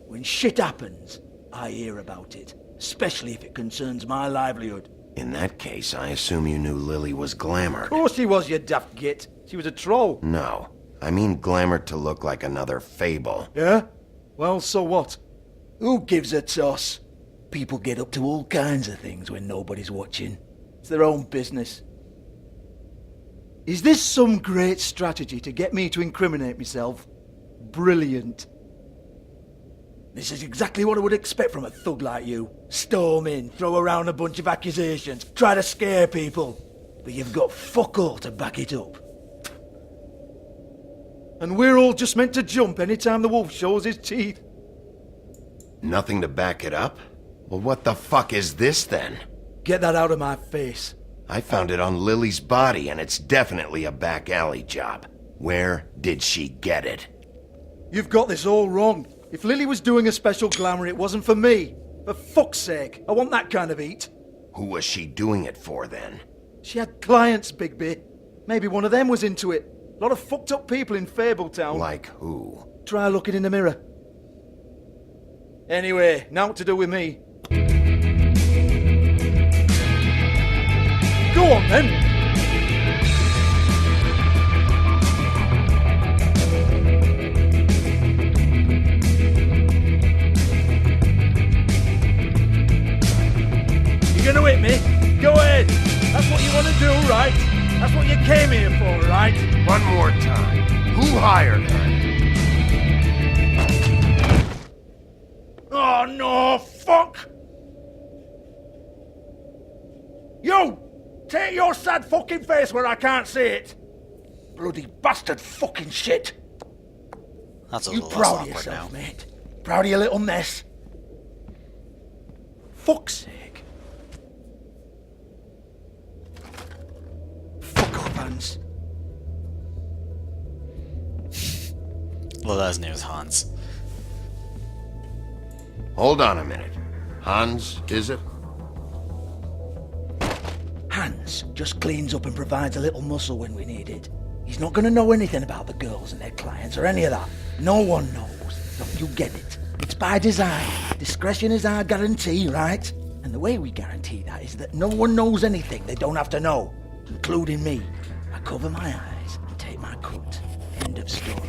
When shit happens, I hear about it. Especially if it concerns my livelihood. In that case, I assume you knew Lily was glamored. Of course she was, you daft git. She was a troll. No. I mean glamored to look like another fable. Yeah? Well, so what? Who gives a toss? People get up to all kinds of things when nobody's watching. It's their own business. Is this some great strategy to get me to incriminate myself? Brilliant. This is exactly what I would expect from a thug like you. Storm in, throw around a bunch of accusations, try to scare people. But you've got fuck all to back it up. And we're all just meant to jump anytime the wolf shows his teeth. Nothing to back it up? Well, what the fuck is this then? Get that out of my face. I found it on Lily's body, and it's definitely a back alley job. Where did she get it? You've got this all wrong. If Lily was doing a special glamour, it wasn't for me. For fuck's sake, I want that kind of eat. Who was she doing it for, then? She had clients, Bigby. Maybe one of them was into it. A lot of fucked up people in Fabletown. Like who? Try looking in the mirror. Anyway, now what to do with me. Go on, then. You're gonna hit me? Go ahead. That's what you want to do, right? That's what you came here for, right? One more time. Who hired her? Oh, no, fuck! You! Take your sad fucking face where I can't see it! Bloody bastard fucking shit! That's a You little less proud of awkward yourself, now. mate? Proud of your little mess? Fuck's sake. Fuck off, Hans. Well, his name is Hans. Hold on a minute. Hans, is it? Hans just cleans up and provides a little muscle when we need it. He's not gonna know anything about the girls and their clients or any of that. No one knows. Don't you get it? It's by design. Discretion is our guarantee, right? And the way we guarantee that is that no one knows anything they don't have to know, including me. I cover my eyes and take my cut. End of story.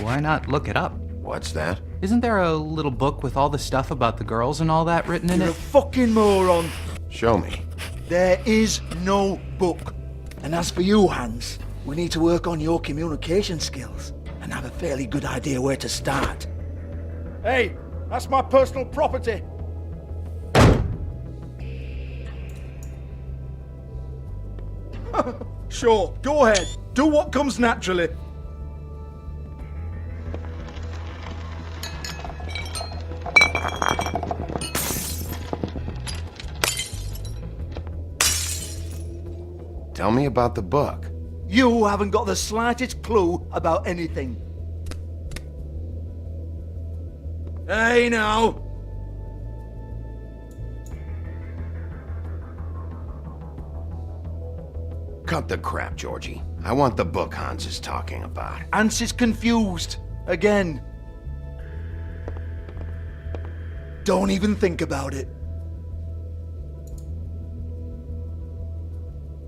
Why not look it up? What's that? Isn't there a little book with all the stuff about the girls and all that written in You're it? a fucking moron. Show me. There is no book. And as for you, Hans, we need to work on your communication skills and have a fairly good idea where to start. Hey, that's my personal property. Sure, go ahead. Do what comes naturally. Tell me about the book. You haven't got the slightest clue about anything. Hey, now. Cut the crap, Georgie. I want the book Hans is talking about. Hans is confused. Again. Don't even think about it.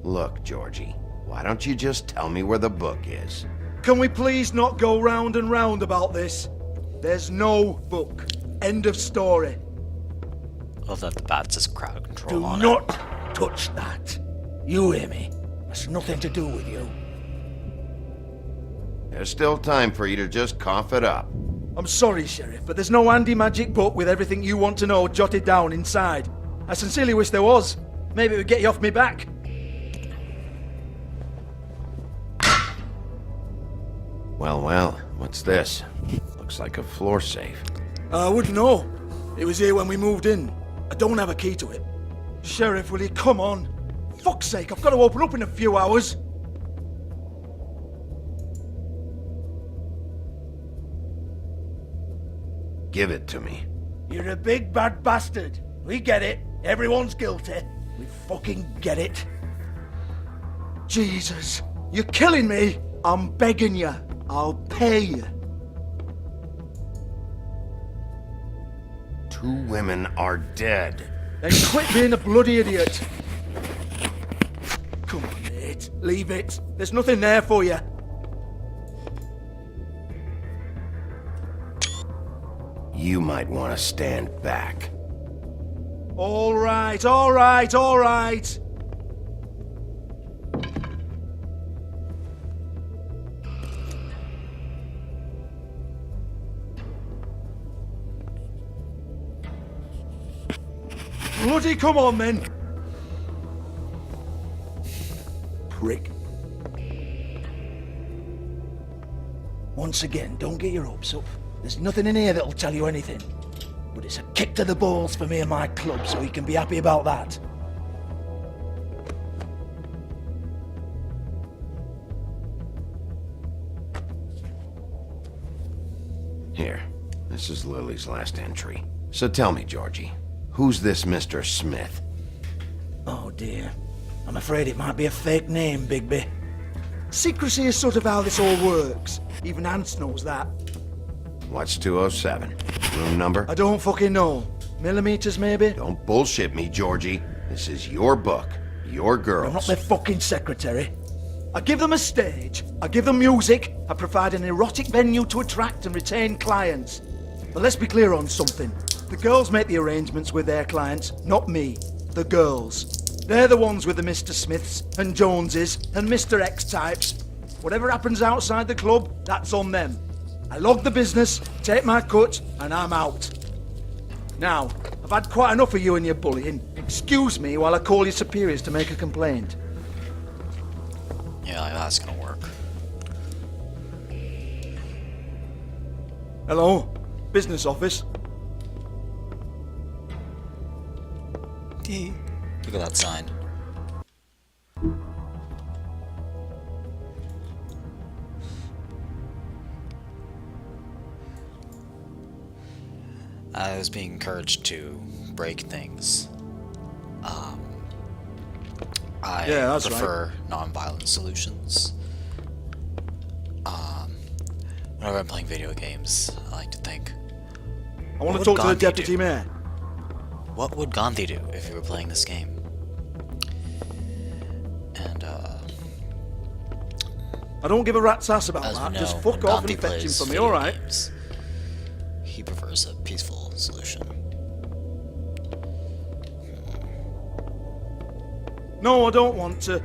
Look, Georgie, why don't you just tell me where the book is? Can we please not go round and round about this? There's no book. End of story. Love that the bats is crowd control Do on not touch that. You hear me? That's nothing to do with you. There's still time for you to just cough it up. I'm sorry, Sheriff, but there's no handy magic book with everything you want to know jotted down inside. I sincerely wish there was. Maybe it would get you off me back. Well, what's this? Looks like a floor safe. I wouldn't know. It was here when we moved in. I don't have a key to it. Sheriff, will you come on? Fuck's sake, I've got to open up in a few hours. Give it to me. You're a big bad bastard. We get it. Everyone's guilty. We fucking get it. Jesus, you're killing me. I'm begging you. I'll pay you. 2 women are dead. Then quit being a bloody idiot. Come on, mate. Leave it. There's nothing there for you. You might want to stand back. All right, all right, all right. Bloody come on, then. Prick. Once again, don't get your hopes up. There's nothing in here that'll tell you anything. But it's a kick to the balls for me and my club, so we can be happy about that. Here, this is Lily's last entry. So tell me, Georgie, who's this Mr. Smith? Oh dear. I'm afraid it might be a fake name, Bigby. Secrecy is sort of how this all works. Even Hans knows that. What's 207? Room number? I don't fucking know. Millimeters, maybe? Don't bullshit me, Georgie. This is your book. Your girls. I'm not their fucking secretary. I give them a stage, I give them music, I provide an erotic venue to attract and retain clients. But let's be clear on something. The girls make the arrangements with their clients, not me. The girls. They're the ones with the Mr. Smiths and Joneses and Mr. X types. Whatever happens outside the club, that's on them. I log the business, take my cut, and I'm out. Now, I've had quite enough of you and your bullying. Excuse me while I call your superiors to make a complaint. Yeah, that's gonna work. Hello? Business office? Look at that sign. I was being encouraged to break things. I Yeah, that's prefer non-violent solutions. Whenever I'm playing video games, I like to think, I want what to would talk to the Gandhi deputy do? mayor. What would Gandhi do if you were playing this game? And, I don't give a rat's ass about as we that. know, Just when fuck off Gandhi and fetch him plays for me, video alright? games, he prefers a peaceful solution. No, I don't want to.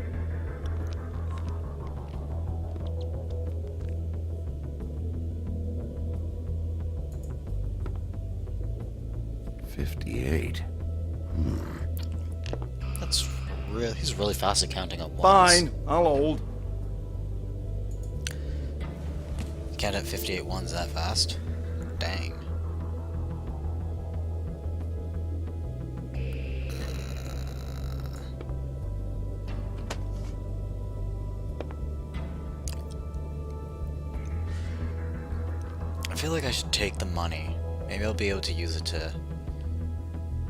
That's really, he's really fast at counting up ones. Fine, I'll hold. You can't have 58 ones that fast? Dang. I feel like I should take the money. Maybe I'll be able to use it to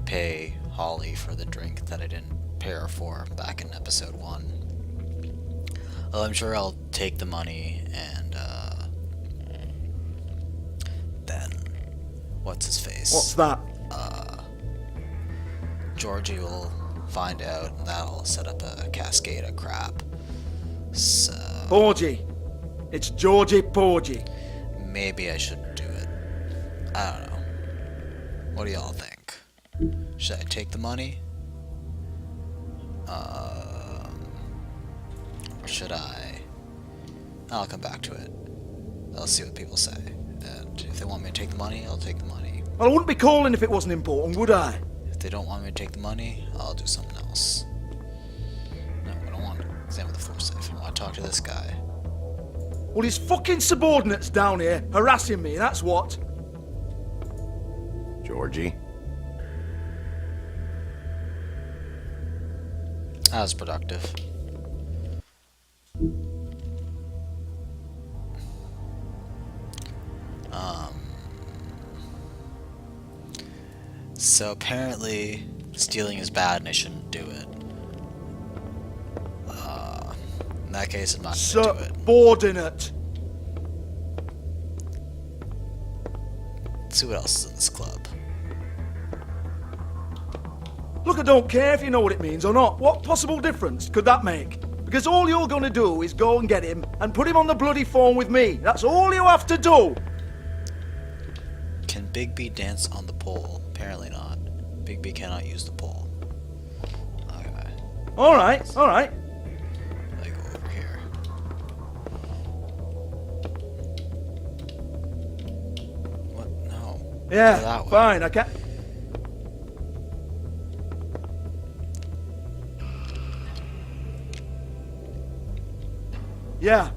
pay Holly for the drink that I didn't pay her for back in episode 1. Well, I'm sure I'll take the money and, then, what's his face? What's that? Georgie will find out, and that'll set up a cascade of crap. So... Porgy. It's Georgie Porgy. maybe I shouldn't do it. I don't know. What do y'all think? Should I take the money? Or should I? I'll come back to it. I'll see what people say. And if they want me to take the money, I'll take the money. Well, I wouldn't be calling if it wasn't important, would I? If they don't want me to take the money, I'll do something else. No, I don't want to examine the force safe. I want to talk to this guy. Well, his fucking subordinates down here harassing me, that's what. Georgie? That was productive. So apparently stealing is bad and I shouldn't do it. In that case, I'm not gonna do it. Subordinate. Let's see what else is in this club. Look, I don't care if you know what it means or not. What possible difference could that make? Because all you're going to do is go and get him and put him on the bloody phone with me. That's all you have to do. Can Bigby dance on the pole? Apparently not. Bigby cannot use the pole. Okay. Alright, alright. I go over here. What? No. Go Yeah, that way. fine, I can't... Yeah.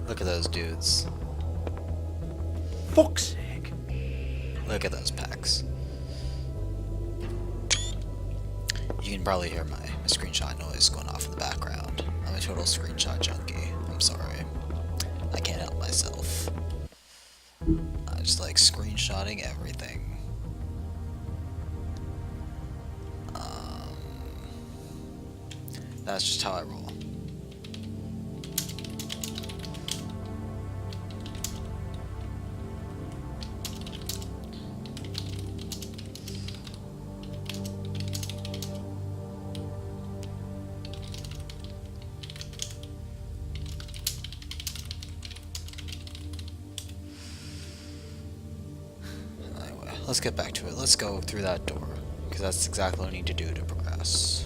Look at those dudes. Fuck's sake. Look at those pecs. You can probably hear my screenshot noise going off in the background. I'm a total screenshot junkie. I'm sorry. I can't help myself. I just like screenshotting everything. That's just how I roll. Anyway, let's get back to it. Let's go through that door, because that's exactly what I need to do to progress.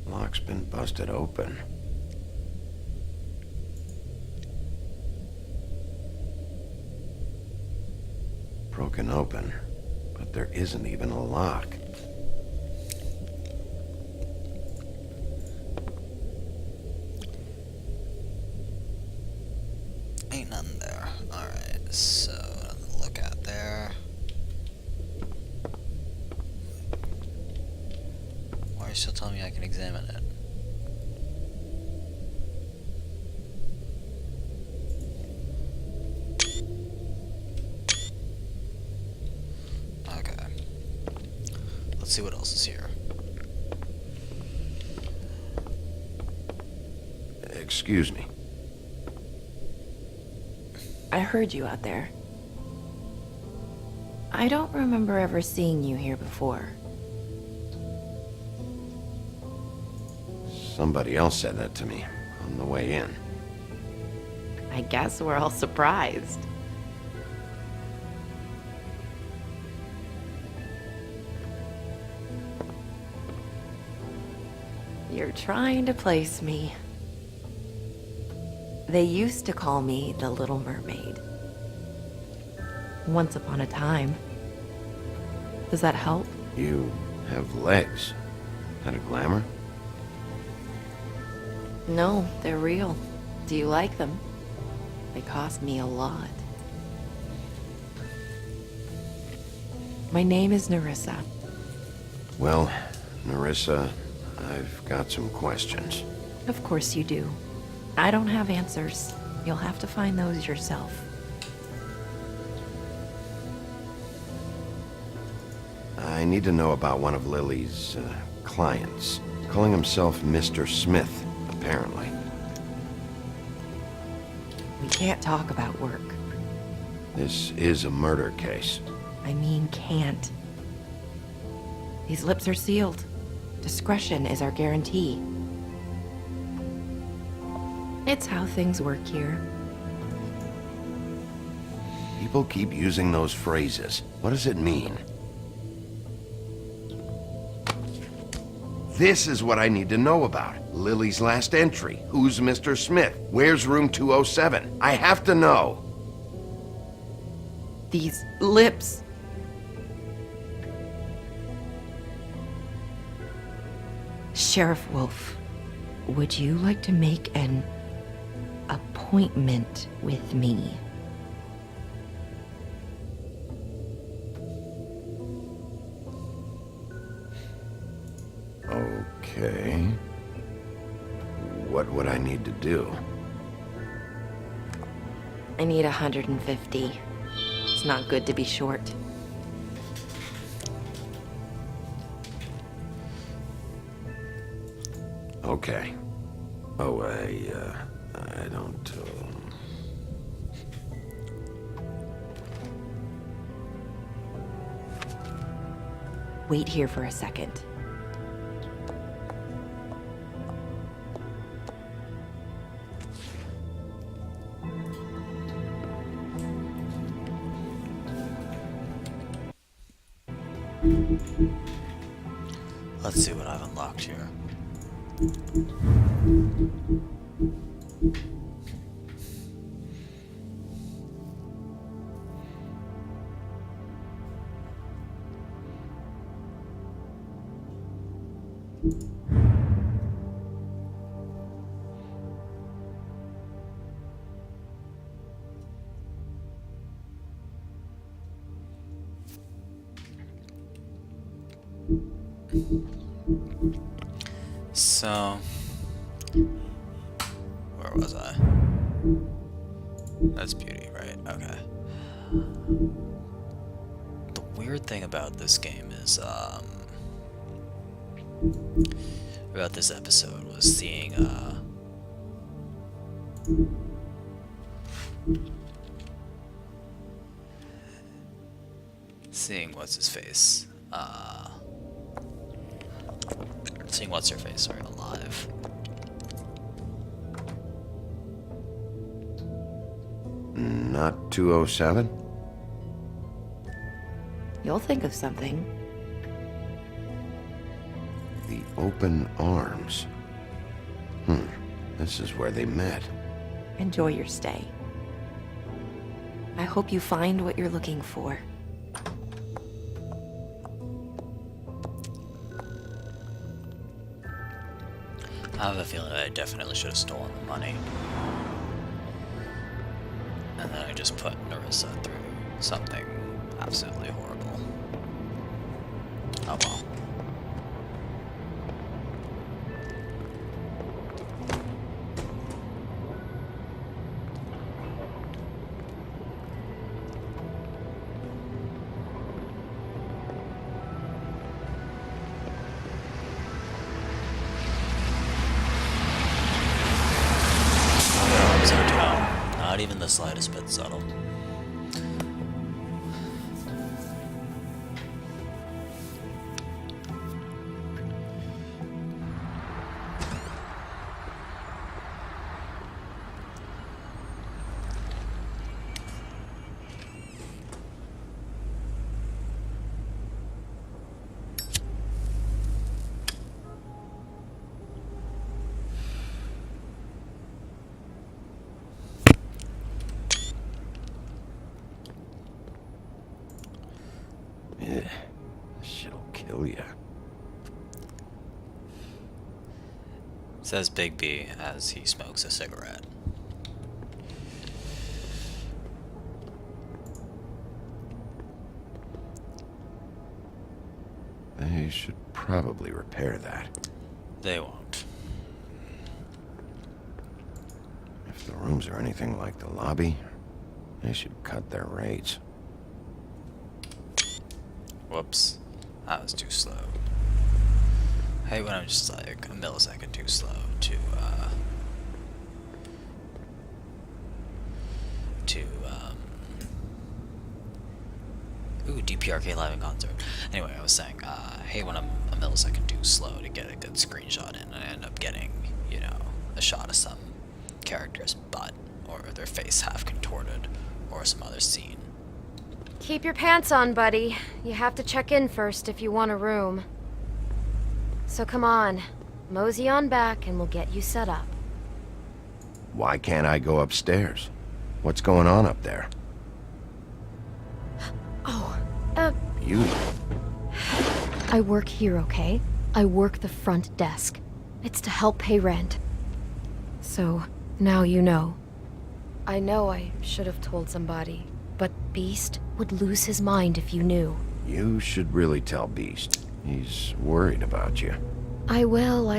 Lock's been busted open. Broken open, but there isn't even a lock. she'll tell me I can examine it. Okay. Let's see what else is here. Excuse me. I heard you out there. I don't remember ever seeing you here before. Somebody else said that to me on the way in. I guess we're all surprised. You're trying to place me. They used to call me the Little Mermaid. Once upon a time. Does that help? You have legs. That a glamour? No, they're real. Do you like them? They cost me a lot. My name is Nerissa. Well, Nerissa, I've got some questions. Of course you do. I don't have answers. You'll have to find those yourself. I need to know about one of Lily's clients. Calling himself Mr. Smith, apparently. We can't talk about work. This is a murder case. I mean can't. These lips are sealed. Discretion is our guarantee. It's how things work here. People keep using those phrases. What does it mean? This is what I need to know about. Lily's last entry. Who's Mr. Smith? Where's room 207? I have to know. These lips. Sheriff Wolf, would you like to make an appointment with me? Okay. What would I need to do? I need 150. It's not good to be short. Okay. Oh, I don't, Wait here for a second. Let's see what I've unlocked here. So, where was I? That's beauty, right? Okay. The weird thing about this game is, about this episode was seeing, seeing what's his face, seeing what's her face, sorry, alive. Not 207? You'll think of something. The open arms. This is where they met. Enjoy your stay. I hope you find what you're looking for. I have a feeling that I definitely should have stolen the money. And then I just put Nerissa through something absolutely horrible. Oh well. the slightest bit subtle. This shit'll kill ya. Says Big B as he smokes a cigarette. They should probably repair that. They won't. If the rooms are anything like the lobby, they should cut their rates. Whoops. That was too slow. I hate when I'm just like a millisecond too slow to ooh, DPRK live in concert. Anyway, I was saying, I hate when I'm a millisecond too slow to get a good screenshot in, and I end up getting, you know, a shot of some character's butt, or their face half contorted, or some other scene. Keep your pants on, buddy. You have to check in first if you want a room. So come on, mosey on back and we'll get you set up. Why can't I go upstairs? What's going on up there? Beauty. I work here, okay? I work the front desk. It's to help pay rent. So, now you know. I know I should have told somebody, but Beast would lose his mind if you knew. You should really tell Beast. He's worried about you. I will.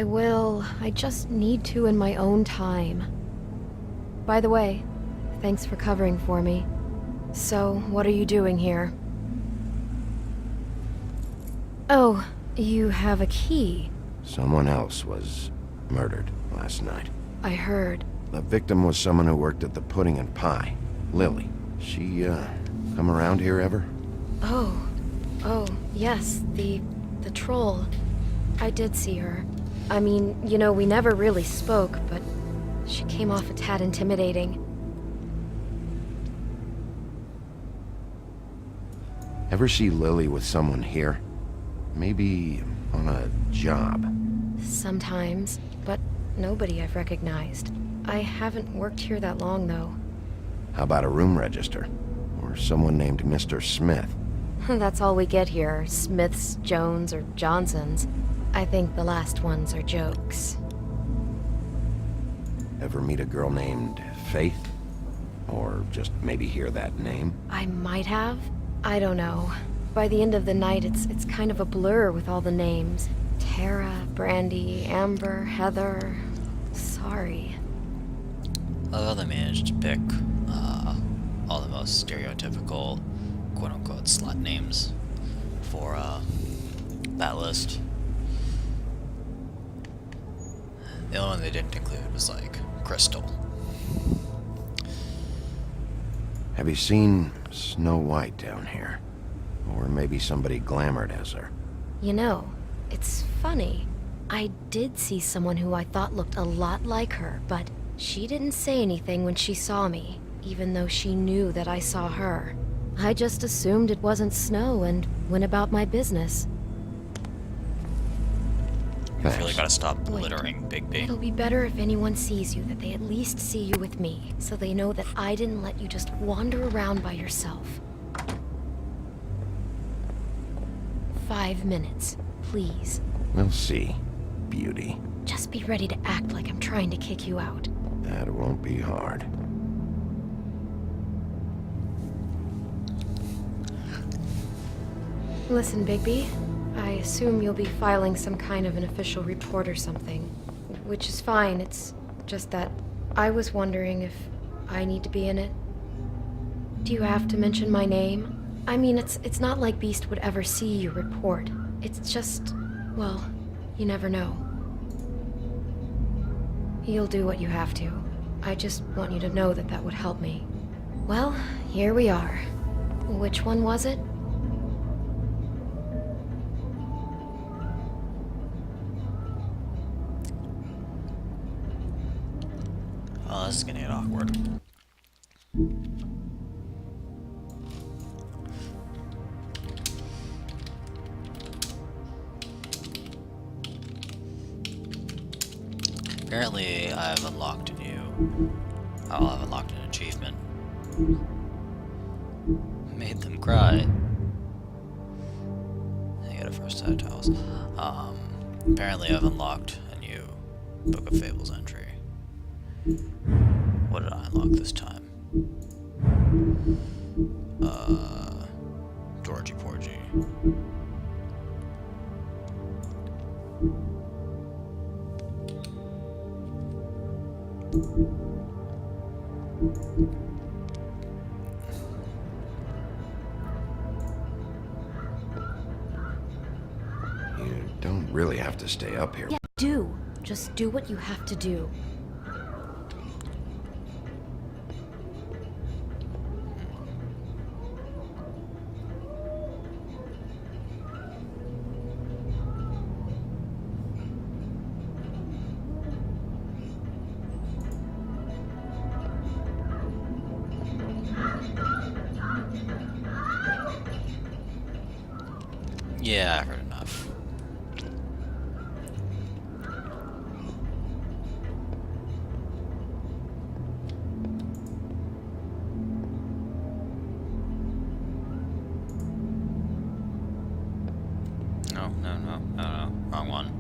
I just need to in my own time. By the way, thanks for covering for me. So, what are you doing here? Oh, you have a key. Someone else was murdered last night. I heard. The victim was someone who worked at the Pudding and Pie. Lily. She, come around here ever? Oh, yes, the troll. I did see her. I mean, you know, we never really spoke, but she came off a tad intimidating. Ever see Lily with someone here? Maybe on a job. Sometimes, but nobody I've recognized. I haven't worked here that long, though. How about a room register? Or someone named Mr. Smith? That's all we get here, Smiths, Jones, or Johnsons. I think the last ones are jokes. Ever meet a girl named Faith? Or just maybe hear that name? I might have. I don't know. By the end of the night, it's kind of a blur with all the names. Tara, Brandy, Amber, Heather. Sorry. I love how they managed to pick all the most stereotypical, quote-unquote, slut names for that list. The only one they didn't include was, like, Crystal. Have you seen Snow White down here? Or maybe somebody glamored as her? You know, it's funny. I did see someone who I thought looked a lot like her, but she didn't say anything when she saw me, even though she knew that I saw her. I just assumed it wasn't Snow and went about my business. I really gotta stop littering, Big B. It'll be better if anyone sees you that they at least see you with me, so they know that I didn't let you just wander around by yourself. 5 minutes, please. We'll see, beauty. Just be ready to act like I'm trying to kick you out. That won't be hard. Listen, Bigby, I assume you'll be filing some kind of an official report or something. Which is fine, it's just that I was wondering if I need to be in it. Do you have to mention my name? I mean, it's not like Beast would ever see your report. It's just, well, you never know. You'll do what you have to. I just want you to know that that would help me. Well, here we are. Which one was it? Oh, this is gonna get awkward. Apparently, I've unlocked a new... I've unlocked an achievement. Made them cry. I get a first set of towels. Apparently I've unlocked a new Book of Fables entry. What did I unlock this time? Georgie Porgy. You don't really have to stay up here. Yeah, do. Just do what you have to do. Yeah, I heard enough. No, wrong one.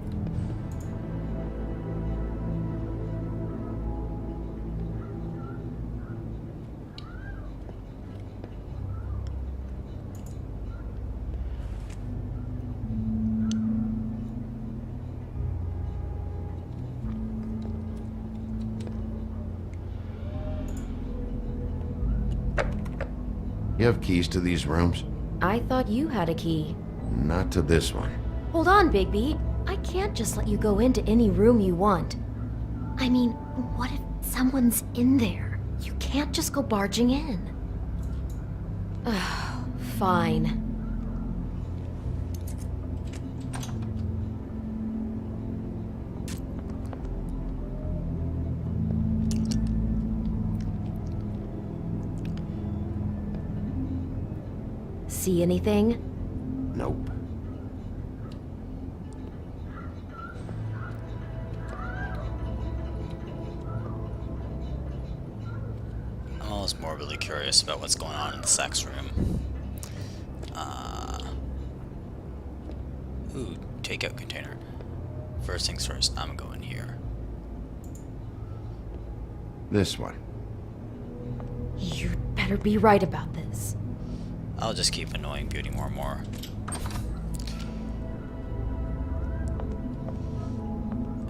You have keys to these rooms? I thought you had a key. Not to this one. Hold on, Bigby. I can't just let you go into any room you want. I mean, what if someone's in there? You can't just go barging in. Ugh, fine. See anything? Nope. I'm almost morbidly curious about what's going on in the sex room. Ooh, takeout container. First things first, I'm going here. This one. You'd better be right about this. I'll just keep annoying Beauty more and more. I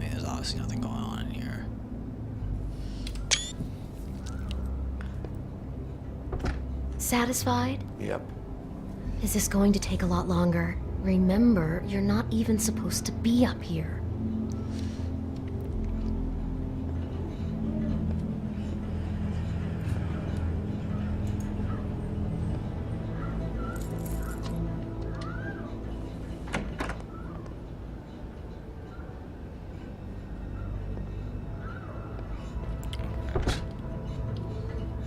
mean, there's obviously nothing going on in here. Satisfied? Yep. Is this going to take a lot longer? Remember, you're not even supposed to be up here.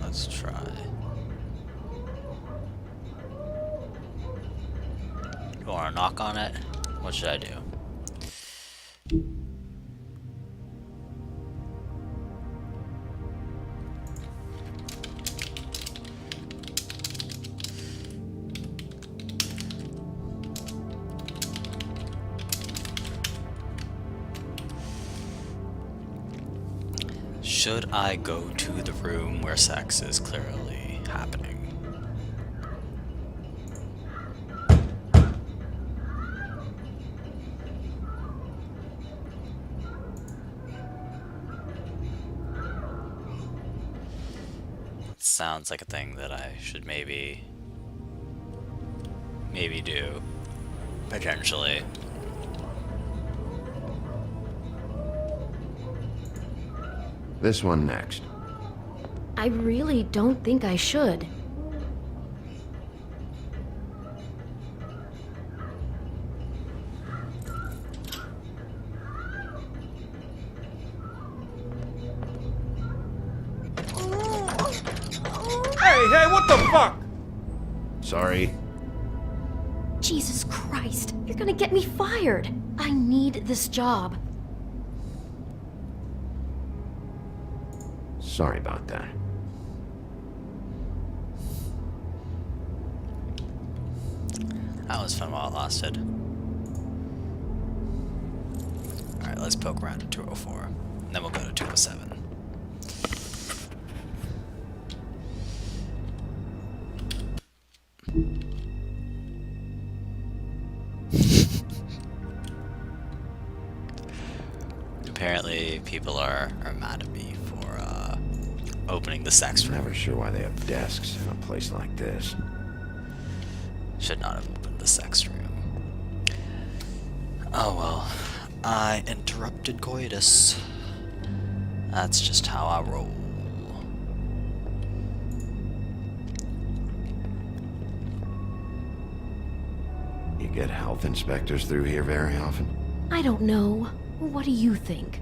Let's try. You want to knock on it? What should I do? Should I go to the room where sex is clearly happening? Sounds like a thing that I should maybe do, potentially. This one next. I really don't think I should. Hey, what the fuck? Sorry. Jesus Christ, you're gonna get me fired. I need this job. Sorry about that. That was fun while it lasted. Alright, let's poke around to 204. And then we'll go to 207. Apparently, people are mad at me for opening the sex room. Never sure why they have desks in a place like this. Should not have opened the sex room. Oh well. I interrupted coitus. That's just how I roll. You get health inspectors through here very often? I don't know. What do you think?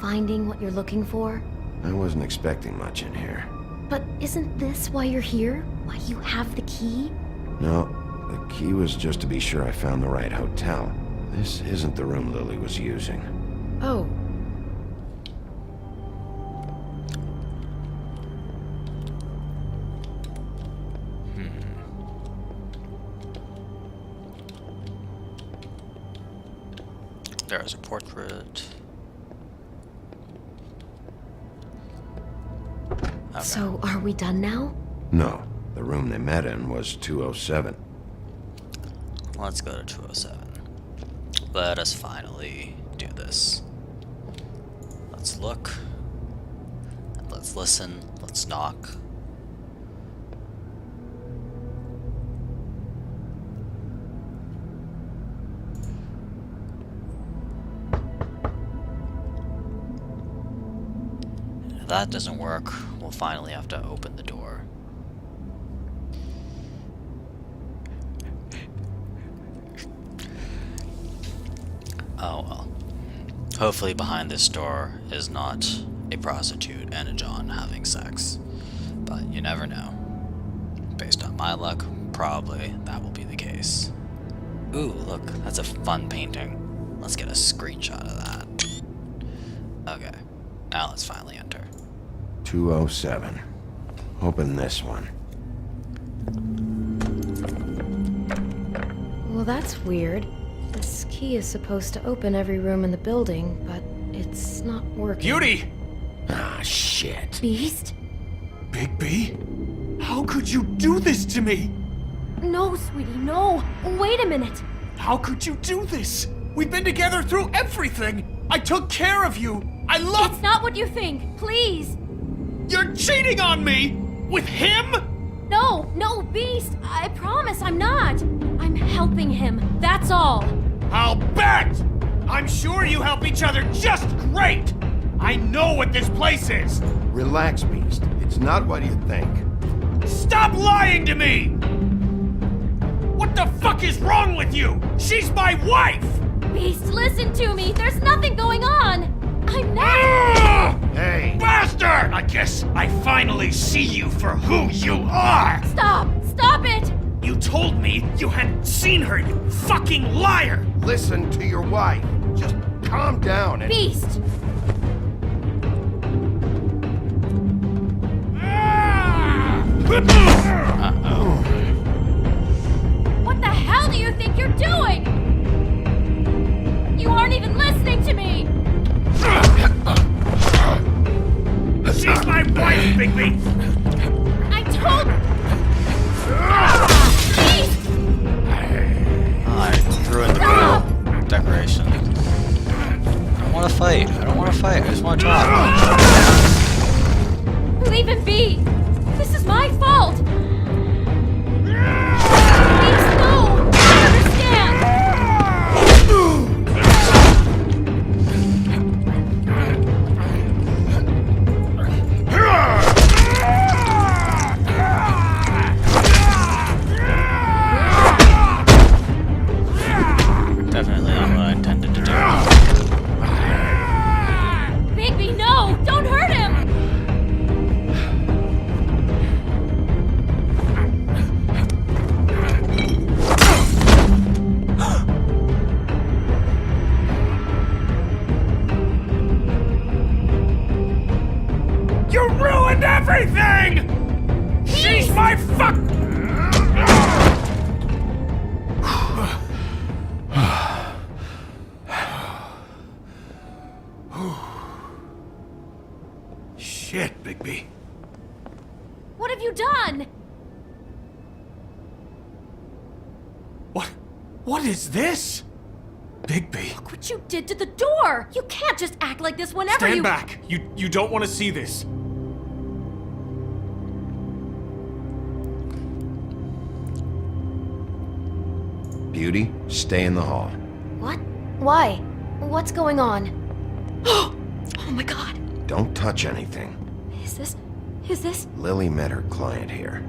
Finding what you're looking for? I wasn't expecting much in here. But isn't this why you're here? Why you have the key? No, the key was just to be sure I found the right hotel. This isn't the room Lily was using. Oh. There's a portrait. Okay. So, are we done now? No, the room they met in was 207. Let's go to 207. Let us finally do this. Let's look. And let's listen. Let's knock. If that doesn't work, we'll finally have to open the door. Oh well. Hopefully behind this door is not a prostitute and a John having sex. But you never know. Based on my luck, probably that will be the case. Ooh, look, that's a fun painting. Let's get a screenshot of that. Okay, now let's finally enter. 207. Open this one. Well, that's weird. This key is supposed to open every room in the building, but it's not working. Beauty! Ah, shit. Beast? Bigby? How could you do this to me? No, sweetie, no. Wait a minute. How could you do this? We've been together through everything. I took care of you. I love... It's not what you think. Please. You're cheating on me! With him? No, Beast. I promise I'm not. I'm helping him. That's all. I'll bet! I'm sure you help each other just great! I know what this place is! Relax, Beast. It's not what you think. Stop lying to me! What the fuck is wrong with you? She's my wife! Beast, listen to me. There's nothing going on. I'm not. Hey! Bastard! I guess I finally see you for who you are! Stop it! You told me you hadn't seen her, you fucking liar! Listen to your wife. Just calm down and... Beast! Uh-oh. What the hell do you think you're doing? You aren't even listening to me! She's my wife, Bigby! I told... Beast! I ruined the decoration. I don't want to fight. I just want to talk. Leave him be! This is my fault! Beast, no! I understand! What is this? Bigby. Look what you did to the door! You can't just act like this whenever Stand you- back! You don't want to see this. Beauty, stay in the hall. What? Why? What's going on? Oh my god! Don't touch anything. Is this? Lily met her client here,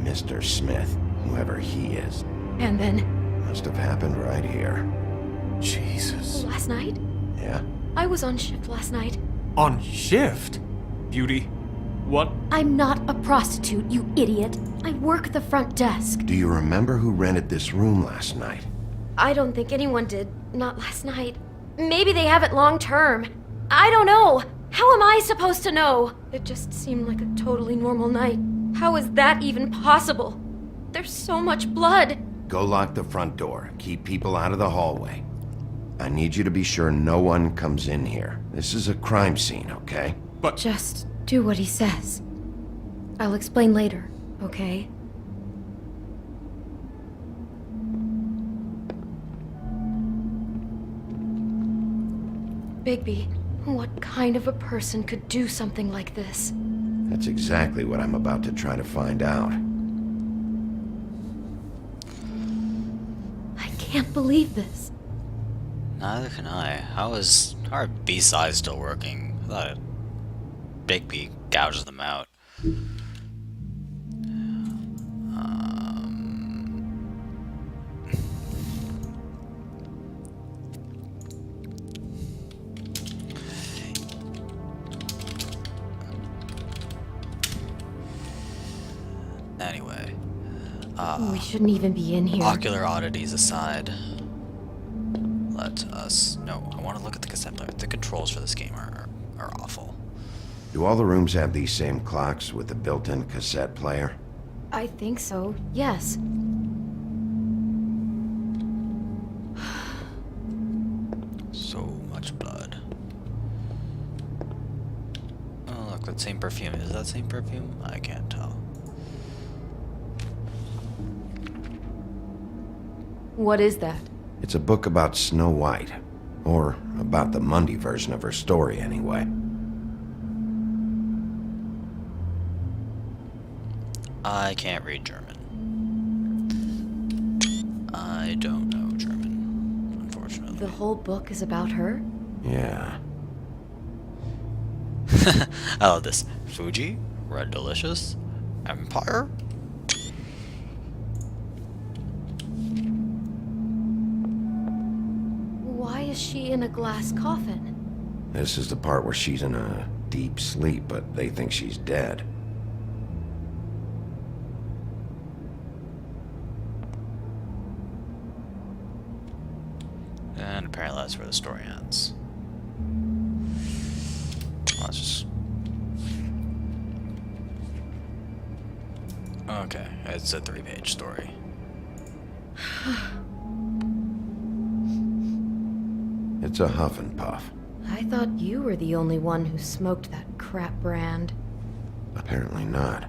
Mr. Smith, whoever he is. And then, Must have happened right here. Jesus. last night? Yeah? I was on shift last night. On shift? Beauty, what? I'm not a prostitute, you idiot. I work the front desk. Do you remember who rented this room last night? I don't think anyone did. Not last night. Maybe they have it long term. I don't know. How am I supposed to know? It just seemed like a totally normal night. How is that even possible? There's so much blood. Go lock the front door. Keep people out of the hallway. I need you to be sure no one comes in here. This is a crime scene, okay? But just do what he says. I'll explain later, okay? Bigby, what kind of a person could do something like this? That's exactly what I'm about to try to find out. I can't believe this. Neither can I. How is our B-side still working? I thought Bigby gouges them out. Anyway, We shouldn't even be in here. ocular oddities aside, let us... No, I want to look at the cassette player. The controls for this game are awful. Do all the rooms have these same clocks with the built-in cassette player? I think so, yes. So much blood. Oh, look, that same perfume. Is that same perfume? I can't tell. What is that? It's a book about Snow White. Or about the Mundy version of her story, anyway. I can't read German. I don't know German, unfortunately. The whole book is about her? Yeah. I love this. Fuji? Red Delicious? Empire? Why is she in a glass coffin? This is the part where she's in a deep sleep, but they think she's dead. And apparently that's where the story ends. Let's just... Okay, it's a 3-page story. It's a huff and puff. I thought you were the only one who smoked that crap brand. Apparently not.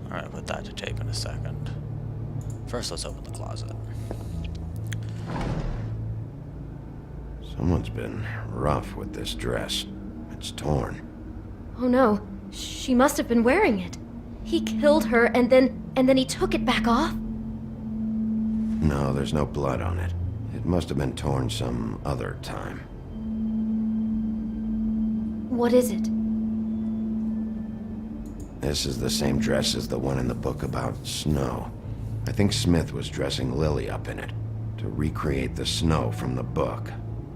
Alright, I'll put that to tape in a second. First, let's open the closet. Someone's been rough with this dress. It's torn. Oh no, she must have been wearing it. He killed her and then he took it back off? No, there's no blood on it. It must have been torn some other time. What is it? This is the same dress as the one in the book about snow. I think Smith was dressing Lily up in it, to recreate the snow from the book.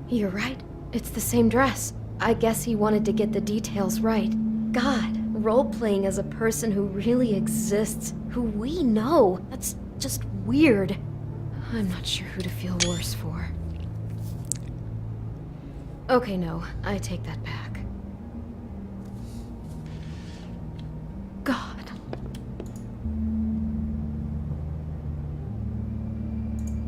You're right. It's the same dress. I guess he wanted to get the details right. God, role-playing as a person who really exists, who we know, that's just weird. I'm not sure who to feel worse for. Okay, no, I take that back. God.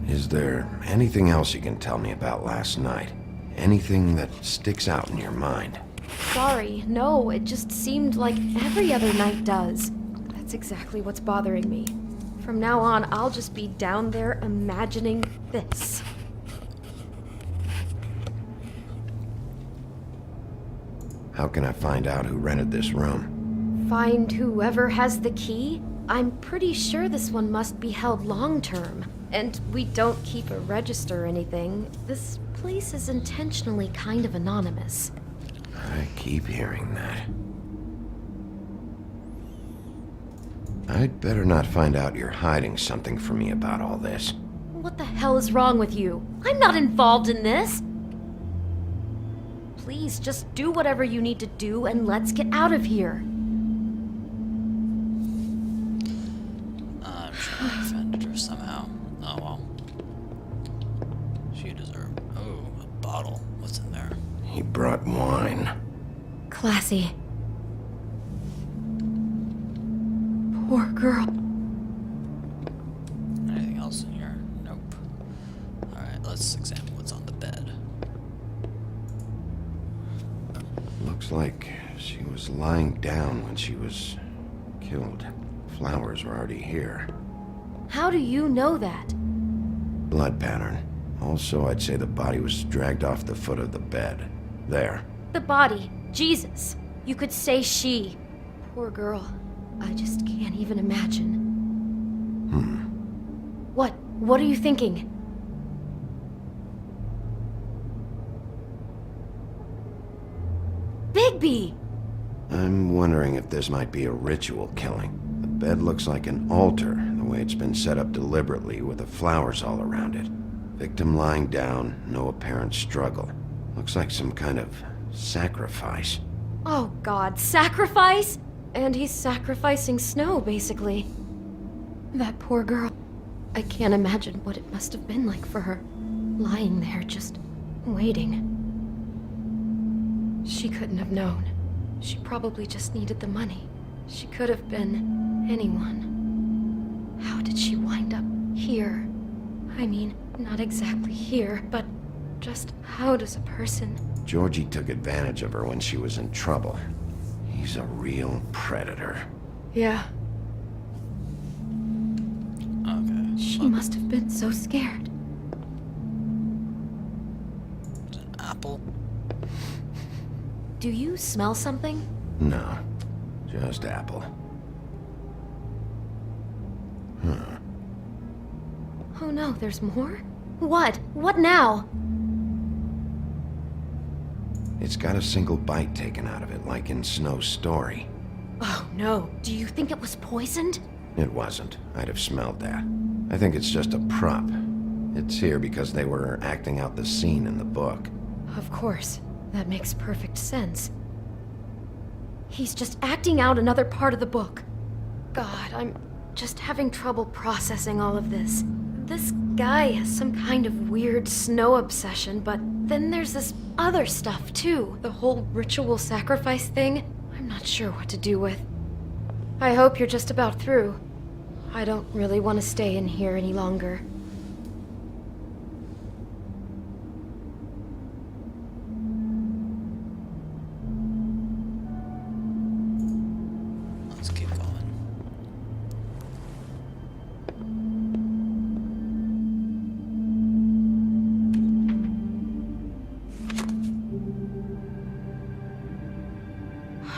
Is there anything else you can tell me about last night? Anything that sticks out in your mind? Sorry, no, it just seemed like every other night does. That's exactly what's bothering me. From now on, I'll just be down there imagining this. How can I find out who rented this room? Find whoever has the key? I'm pretty sure this one must be held long-term. And we don't keep a register or anything. This place is intentionally kind of anonymous. I keep hearing that. I'd better not find out you're hiding something from me about all this. What the hell is wrong with you? I'm not involved in this! Please, just do whatever you need to do and let's get out of here. I'm trying to defend her somehow. Oh well. She deserved. Oh, a bottle. What's in there? He brought wine. Classy. Poor girl. Anything else in here? Nope. Alright, let's examine what's on the bed. Looks like she was lying down when she was killed. Flowers were already here. How do you know that? Blood pattern. Also, I'd say the body was dragged off the foot of the bed. There. The body. Jesus. You could say she. Poor girl. I just can't even imagine. What? What are you thinking? Bigby! I'm wondering if this might be a ritual killing. The bed looks like an altar, the way it's been set up deliberately with the flowers all around it. Victim lying down, no apparent struggle. Looks like some kind of sacrifice. Oh God, sacrifice? And he's sacrificing Snow, basically. That poor girl. I can't imagine what it must have been like for her. Lying there, just waiting. She couldn't have known. She probably just needed the money. She could have been anyone. How did she wind up here? I mean, not exactly here, but just how does a person... Georgie took advantage of her when she was in trouble. He's a real predator. Yeah. Okay. She must have been so scared. It's an apple. Do you smell something? No, just apple. Oh no, there's more? What? What now? It's got a single bite taken out of it, like in Snow's story. Oh no, do you think it was poisoned? It wasn't. I'd have smelled that. I think it's just a prop. It's here because they were acting out the scene in the book. Of course. That makes perfect sense. He's just acting out another part of the book. God, I'm just having trouble processing all of this. This guy has some kind of weird Snow obsession, but then there's this other stuff too. The whole ritual sacrifice thing. I'm not sure what to do with. I hope you're just about through. I don't really want to stay in here any longer. Let's keep going.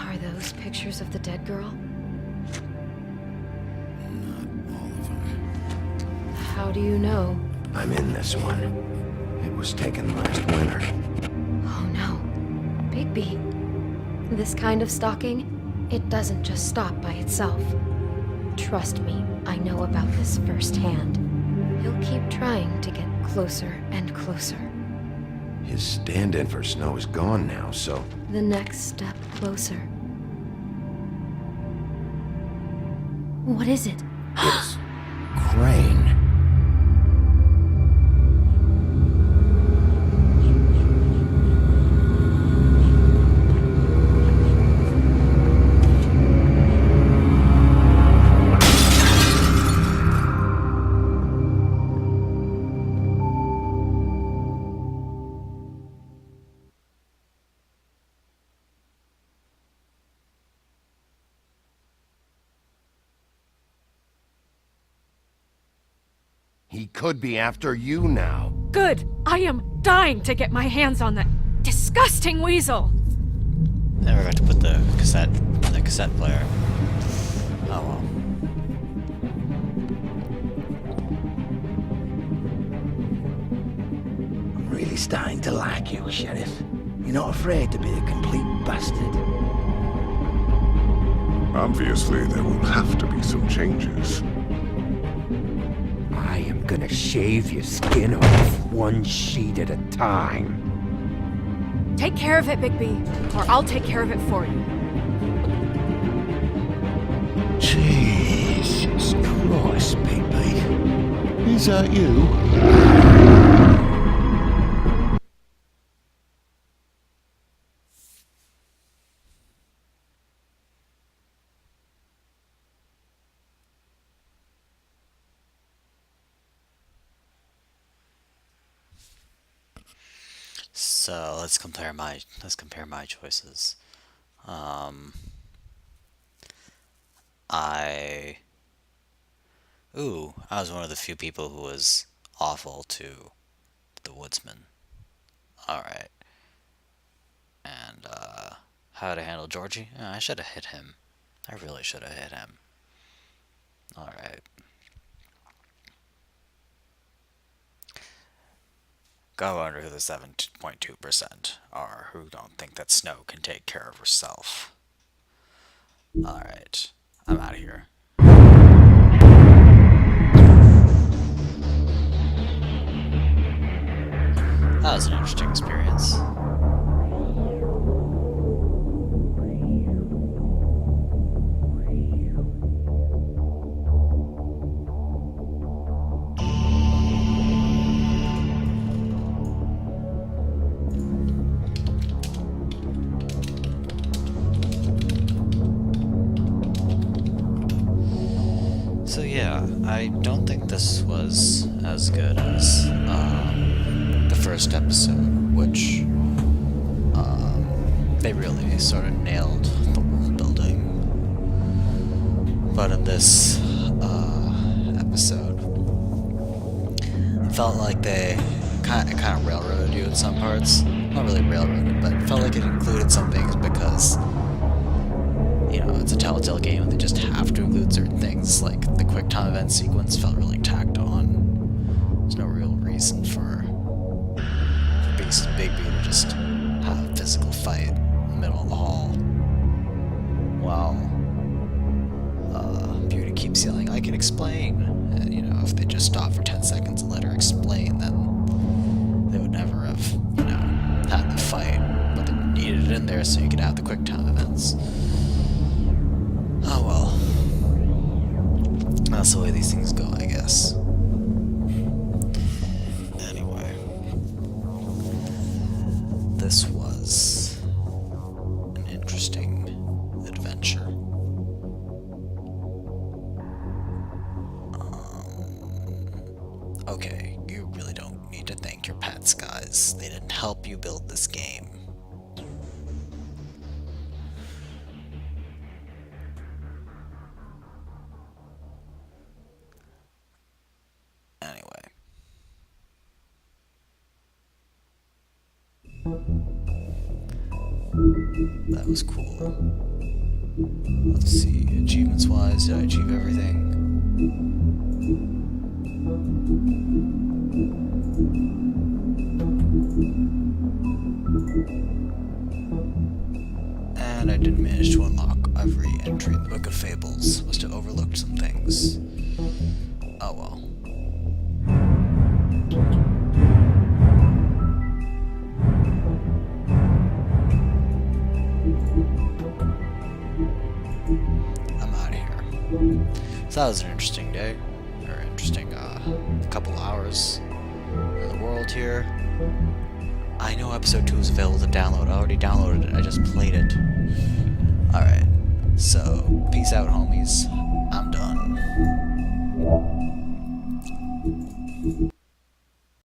Are those pictures of the dead girl? How do you know? I'm in this one. It was taken last winter. Oh no. Bigby. This kind of stalking, it doesn't just stop by itself. Trust me, I know about this firsthand. He'll keep trying to get closer and closer. His stand-in for Snow is gone now, so... The next step closer. What is it? It's... Crane. He could be after you now. Good. I am dying to get my hands on that disgusting weasel. Never got to put the cassette in the cassette player. Oh well. I'm really starting to like you, Sheriff. You're not afraid to be a complete bastard. Obviously, there will have to be some changes. I am gonna shave your skin off one sheet at a time. Take care of it, Bigby, or I'll take care of it for you. Jesus Christ, Bigby. Is that you? So let's compare my choices. I was one of the few people who was awful to the woodsman. Alright. And how to handle Georgie? I should have hit him. I really should have hit him. Alright. Go under the 7.2% are who don't think that Snow can take care of herself. Alright, I'm out of here. That was an interesting experience. So yeah, I don't think this was as good as the first episode, which they really sort of nailed the world building. But in this episode, it felt like they kind of railroaded you in some parts. Not really railroaded, but it felt like it included some things because, you know, it's a Telltale game and they just have to include certain things. Like the quick time event sequence felt really tacked on. There's no real reason for Bigby to just have a physical fight in the middle of the hall while Beauty keeps yelling, "I can explain." And, you know, if they just stopped for 10 seconds and let her explain, then they would never have, you know, had the fight. But they needed it in there so you could have the quick time events. Oh well. That's the way these things go, I guess. Anyway. This was an interesting adventure. Okay, you really don't need to thank your pets, guys. They didn't help you build this game. Anyway. That was cool. Let's see, achievements-wise, did I achieve everything? And I didn't manage to unlock every entry in the Book of Fables. Must have overlooked some things. Oh well. I'm out of here. So that was an interesting day, or interesting couple hours in the world here. I know episode 2 is available to download. I already downloaded it. I just played it. Alright. So, peace out, homies. I'm done.